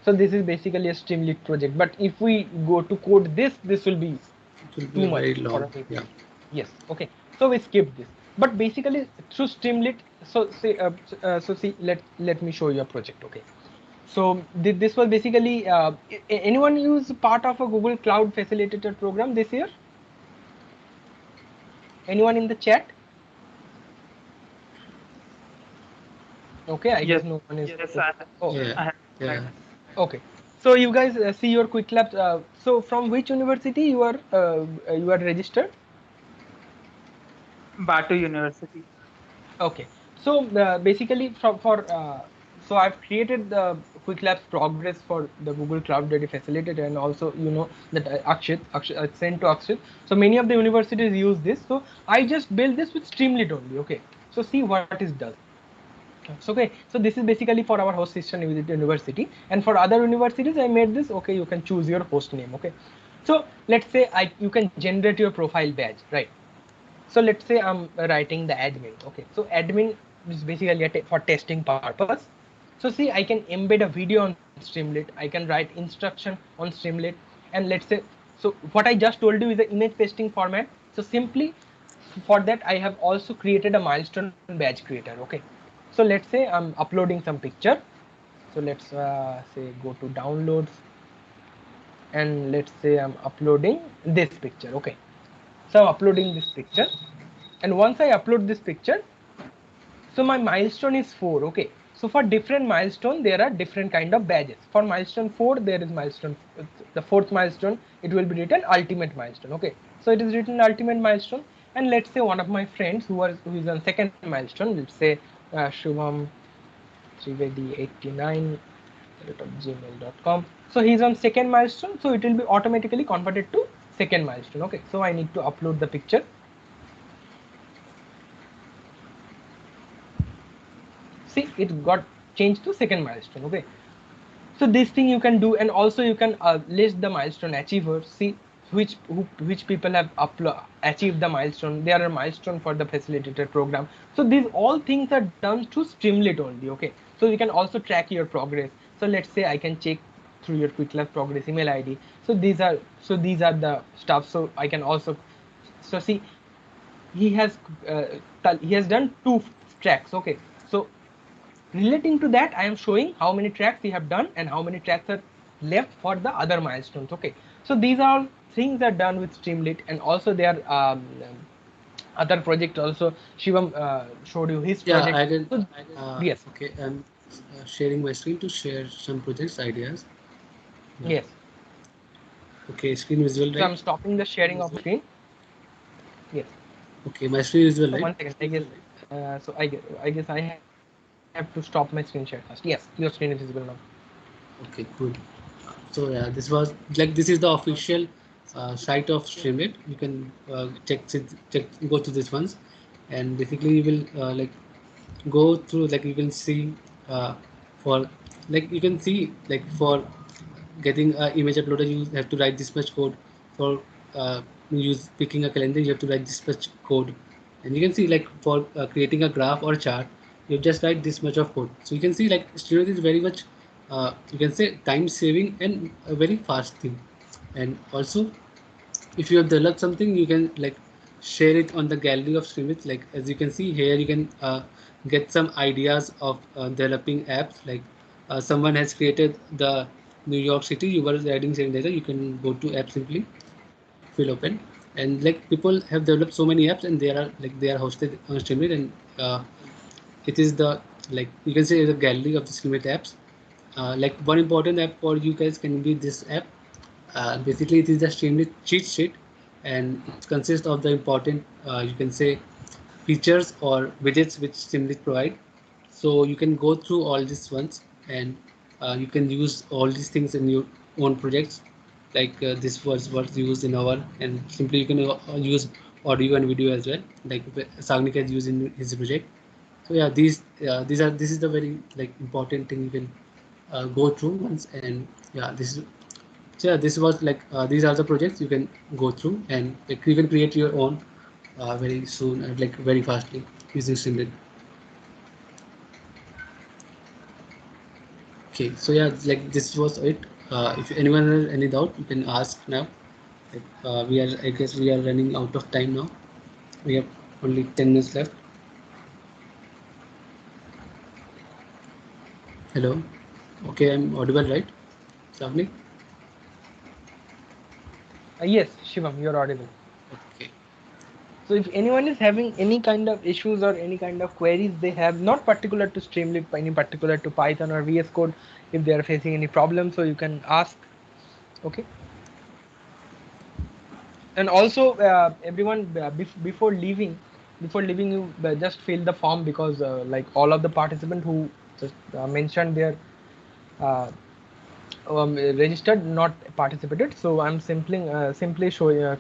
So this is basically a Streamlit project. But if we go to code this will be it will be too much very for long. a video. Yeah. Yes. Okay. So we skip this. But basically through Streamlit, so see, let me show you a project. Okay. So this was basically anyone use part of a Google Cloud Facilitator program this year? Anyone in the chat? Okay, I guess no one is. Yes, Oh, Yeah. I have Yeah. tried. okay. So you guys see your quick labs. So from which university you are registered? Batu University. Okay. So basically so I've created the quick labs progress for the Google Cloud Data Facilitator, and also that Akshit I sent to Akshit. So many of the universities use this. So I just built this with Streamlit only. Okay. So see what it does. So okay, so this is basically for our host system university, and for other universities I made this. Okay, you can choose your host name. Okay, so let's say you can generate your profile badge, right? So let's say I'm writing the admin. Okay, so admin is basically for testing purpose. So see, I can embed a video on Streamlit, I can write instruction on Streamlit, and let's say, so what I just told you is the image pasting format. So simply for that I have also created a milestone badge creator. Okay, so let's say I'm uploading some picture. So let's say go to downloads, and let's say I'm uploading this picture. Okay, so I'm uploading this picture, and once I upload this picture, so my milestone is 4. Okay, so for different milestone there are different kind of badges. For milestone 4 there is milestone, the fourth milestone, it will be written ultimate milestone. Okay, so it is written ultimate milestone. And let's say one of my friends who is on second milestone, let's say Shubham Trivedi 89 gmail.com. So he's on second milestone, so it will be automatically converted to second milestone. Okay, so I need to upload the picture. See, it got changed to second milestone. Okay, so this thing you can do, and also you can list the milestone achievers. See which people have achieved the milestone. There are milestone for the facilitator program. So these all things are done through Streamlit only. Okay, so you can also track your progress. So let's say I can check through your quick labs progress email ID. So these are the stuff. So I can also, so see, he has done 2 tracks. Okay, so relating to that, I am showing how many tracks we have done and how many tracks are left for the other milestones. Okay, so these are things are done with Streamlit, and also there are other project also. Shivam showed you his Yeah. project. I can. So, yes, Okay. I'm sharing my screen to share some projects ideas. Yeah. yes. Okay. Screen visual, So right? I'm stopping the sharing of screen. Yes. Okay. My screen visual, So right? 1 second. I guess. So I guess I have to stop my screen share first. Yes, your screen is visible now. Okay. Good. So yeah, this is the official site of Streamlit. You can go to this ones, and basically you will go through, like you can see for you can see for getting an image uploaded you have to write this much code. For use picking a calendar you have to write this much code, and you can see for creating a graph or chart you just write this much of code. So you can see Streamlit is very much you can say time saving and a very fast thing. And also if you have developed something you can share it on the gallery of Streamlit. Like as you can see here you can get some ideas of developing apps. Someone has created the New York City, you were adding same data, you can go to app simply, will open, and people have developed so many apps and they are hosted on Streamlit. And it is the you can say the gallery of the Streamlit apps. One important app for you guys can be this app. Basically, it is a Streamlit cheat sheet, and it consists of the important, you can say, features or widgets which Streamlit provide. So you can go through all these ones, and you can use all these things in your own projects. Like this was what's used in our, and simply you can use audio and video as well, like Sagnik has used in his project. So yeah, this is the very like important thing you can go through once, and yeah, this is so yeah, this was like these are the projects you can go through, and like you can create your own very soon, like very fastly using Streamlit. Okay, so yeah, like this was it. If anyone has any doubt, you can ask now. Like, I guess we are running out of time now. We have only 10 minutes left. Hello. Okay, I'm audible, right? Savni? Yes, Shivam, you're audible. Okay. So if anyone is having any kind of issues or any kind of queries they have, not particular to Streamlit, any particular to Python or VS Code, if they are facing any problems, so you can ask. Okay. And also, everyone before leaving, you just fill the form, because like all of the participants who just mentioned their uh, registered, not participated. So I'm simply showing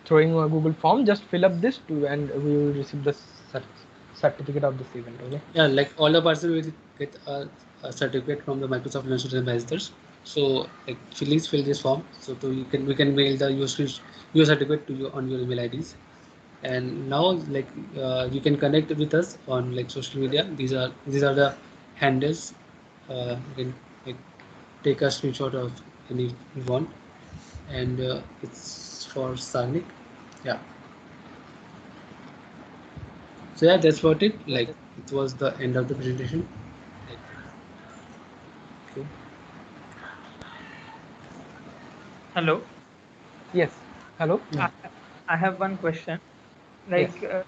throwing a Google form. Just fill up this too, and we will receive the certificate of this event. Okay. Yeah, like all the person will get a certificate from the Microsoft Learn Student Ambassadors. So like please fill this form so to you can we can mail the your certificate to you on your email IDs. And now like you can connect with us on like social media. These are the handles. You can like take a screenshot of any you want, and it's for Sarnik. Yeah. So yeah, that's what it like. It was the end of the presentation. Like, okay. Hello. Yes. Hello. Yeah. I have one question. Yes. Like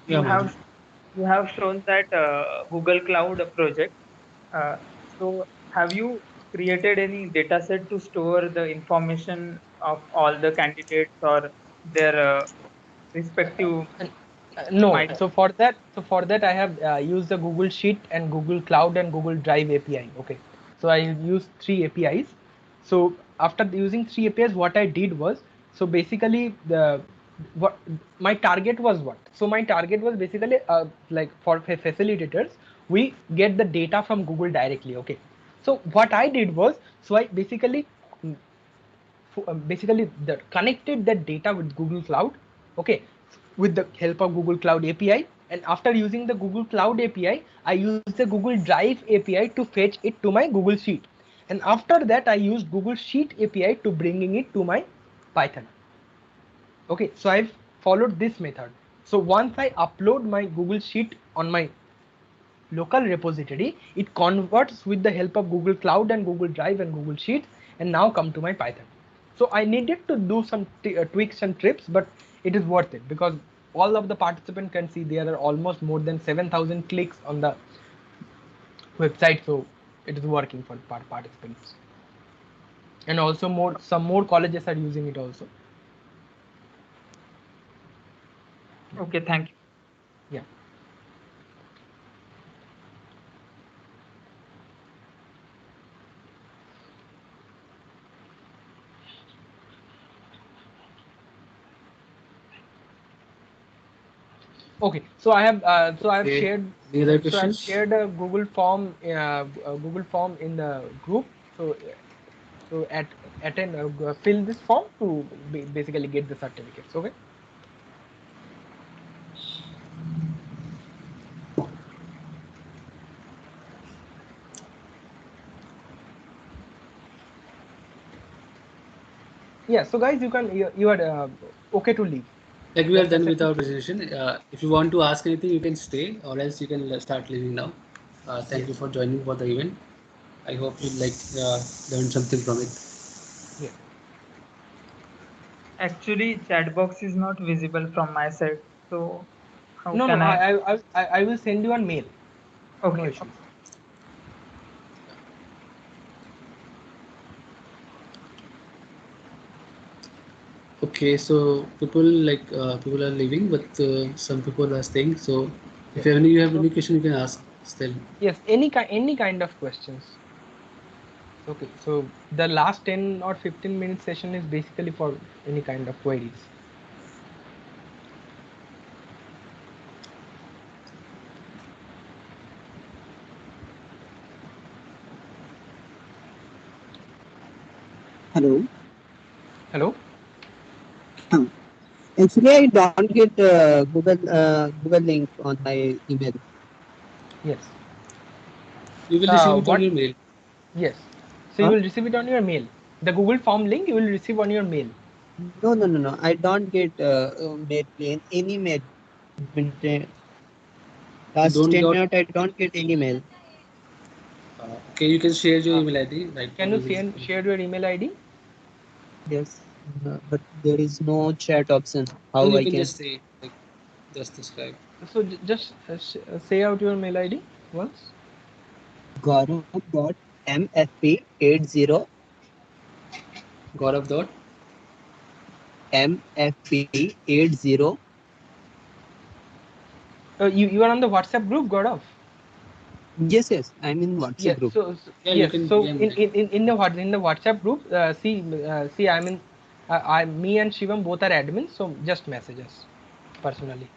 Yeah, you Madhu. have shown that Google Cloud project. Uh, so have you created any data set to store the information of all the candidates or their respective And, no. might? So for that, I have used the Google Sheet and Google Cloud and Google Drive API. Okay. So I used three APIs. So after using three APIs, what I did was, so basically the what my target was what? So my target was basically like for facilitators, we get the data from Google directly. Okay. So what I did was, so I basically connected that data with Google Cloud, okay, with the help of Google Cloud API. And after using the Google Cloud API, I used the Google Drive API to fetch it to my Google Sheet. And after that, I used Google Sheet API to bringing it to my Python. Okay, so I've followed this method. So once I upload my Google Sheet on my local repository, it converts with the help of Google Cloud and Google Drive and Google Sheets, and now come to my Python. So I needed to do some tweaks and trips, but it is worth it, because all of the participants can see there are almost more than 7,000 clicks on the website. So it is working for participants, and also some more colleges are using it also. Okay, thank you. Yeah. Okay, so I have Okay. shared Any other so I've questions? shared a Google form in the group. So attend fill this form to basically get the certificates. Okay. Yeah. So guys, you are okay to leave. Like we are Just done with accept our it. presentation. If you want to ask anything, you can stay, or else you can start leaving now. Thank Yes. you for joining for the event. I hope you like learned something from it. Yes. Actually, chat box is not visible from my side. So how No, no. can I? I will send you a mail. No Okay. issues. Okay, so people are leaving, but some people are staying. So if Yes. you have So any question, you can ask still. yes, any kind of questions. Okay, so the last 10 or 15 minute session is basically for any kind of queries. Hello. Hello? Huh. Actually, I don't get Google link on my email. Yes. You will receive it on What? your mail. Yes. So you Huh? will receive it on your mail. The Google Form link you will receive on your mail. No. I don't get mail in any mail. Been You Last don't 10 got. minutes, I don't get any mail. Okay, you can share your Uh, email ID right now. can you share your email ID? Yes, but there is no chat option. Then How you I can can? just say like just describe. So just say out your mail ID once. Gaurav.mfp80 Gaurav dot. mfp80. You are on the WhatsApp group, Gaurav. Yes. I'm in WhatsApp Yes. group. Yeah, you Yes. can So DM like. in the WhatsApp group, see I'm in. I Me and Shivam both are admins. So just message us personally.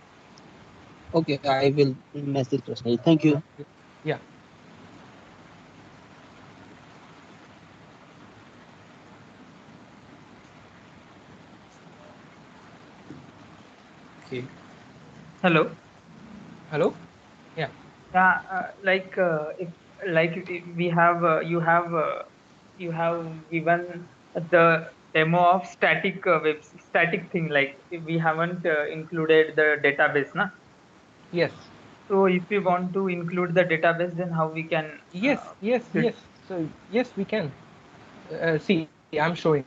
Okay, I will message personally. Thank you. Yeah. Okay. Hello. Hello. Yeah. Yeah, if we have you have given the demo of static thing, like we haven't included the database, na? Yes. So if we want to include the database, then how we can put it? Yes. So yes, we can. See, I'm showing.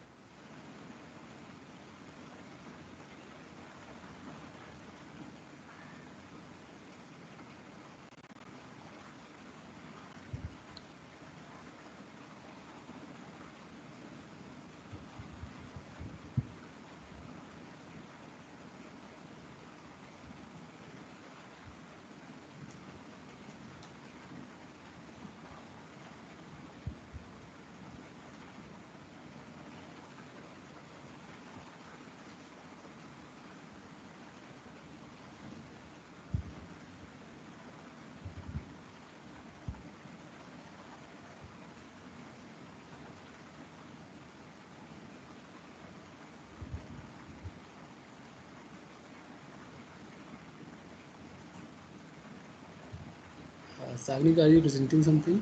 Sagnik, are you presenting something?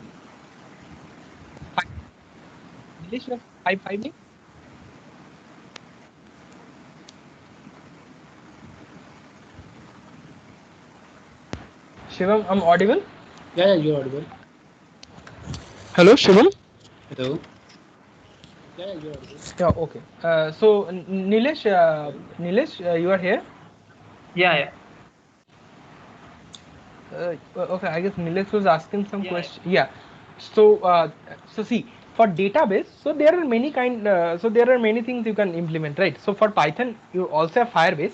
Nilesh, you have 5 minutes. Shivam, I'm audible. Yeah, you're audible. Hello, Shivam. Hello. Yeah, you're audible. Yeah. Okay. Nilesh, you are here. Yeah, yeah, Okay, I guess Nilesh was asking some yeah, question. Yeah. So see, for database, so there are many things you can implement, right? So for Python, you also have Firebase,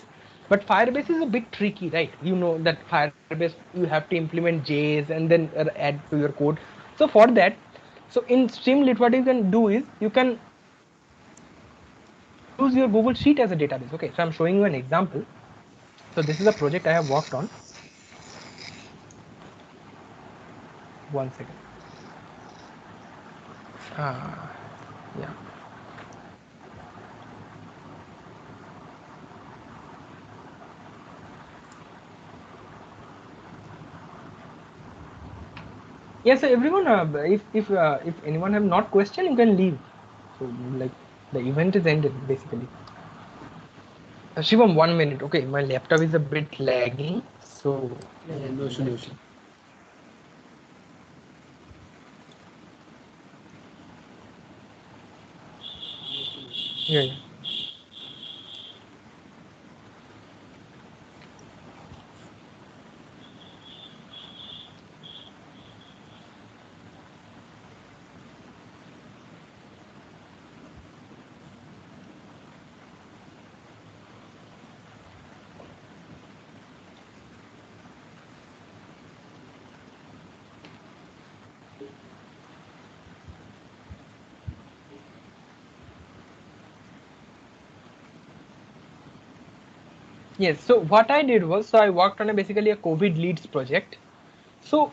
but Firebase is a bit tricky, right? You know that Firebase you have to implement JS and then add to your code. So for that, so in Streamlit, what you can do is you can use your Google Sheet as a database. Okay, so I'm showing you an example. So this is a project I have worked on. 1 second. Uh, yeah. Yes, so everyone. If anyone have not question, you can leave. So like the event is ended basically. Shivam, 1 minute. Okay, my laptop is a bit lagging. So Yeah, no issue, no issue. yeah. Yes. So what I did was, so I worked on basically a COVID leads project. So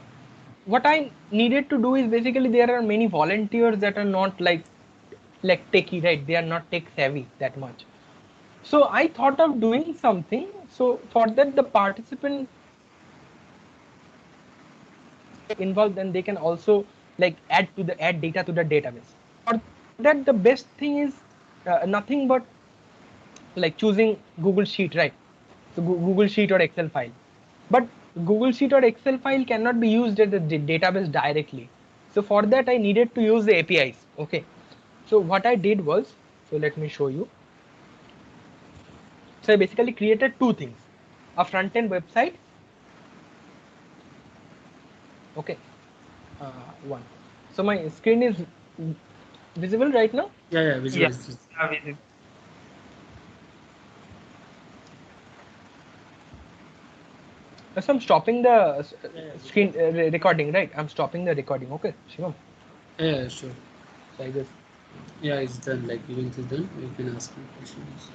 what I needed to do is basically there are many volunteers that are not like techie, right? They are not tech savvy that much. So I thought of doing something. So for that, the participant involved, then they can also like add data to the database. For that, the best thing is nothing but like choosing Google Sheet, right? So Google Sheet or Excel file. But Google Sheet or Excel file cannot be used at the database directly. So for that, I needed to use the APIs. Okay. So what I did was, so let me show you. So I basically created two things: a front-end website. Okay. One. So my screen is visible right now. Yeah, visual. Yeah, visible. So I'm stopping the screen recording, right? I'm stopping the recording. Okay, Shivam. Yeah, sure. So I guess. Yeah, it's done. Like event is done. You can ask me questions.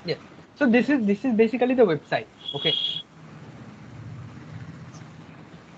Yes. So this is basically the website. Okay.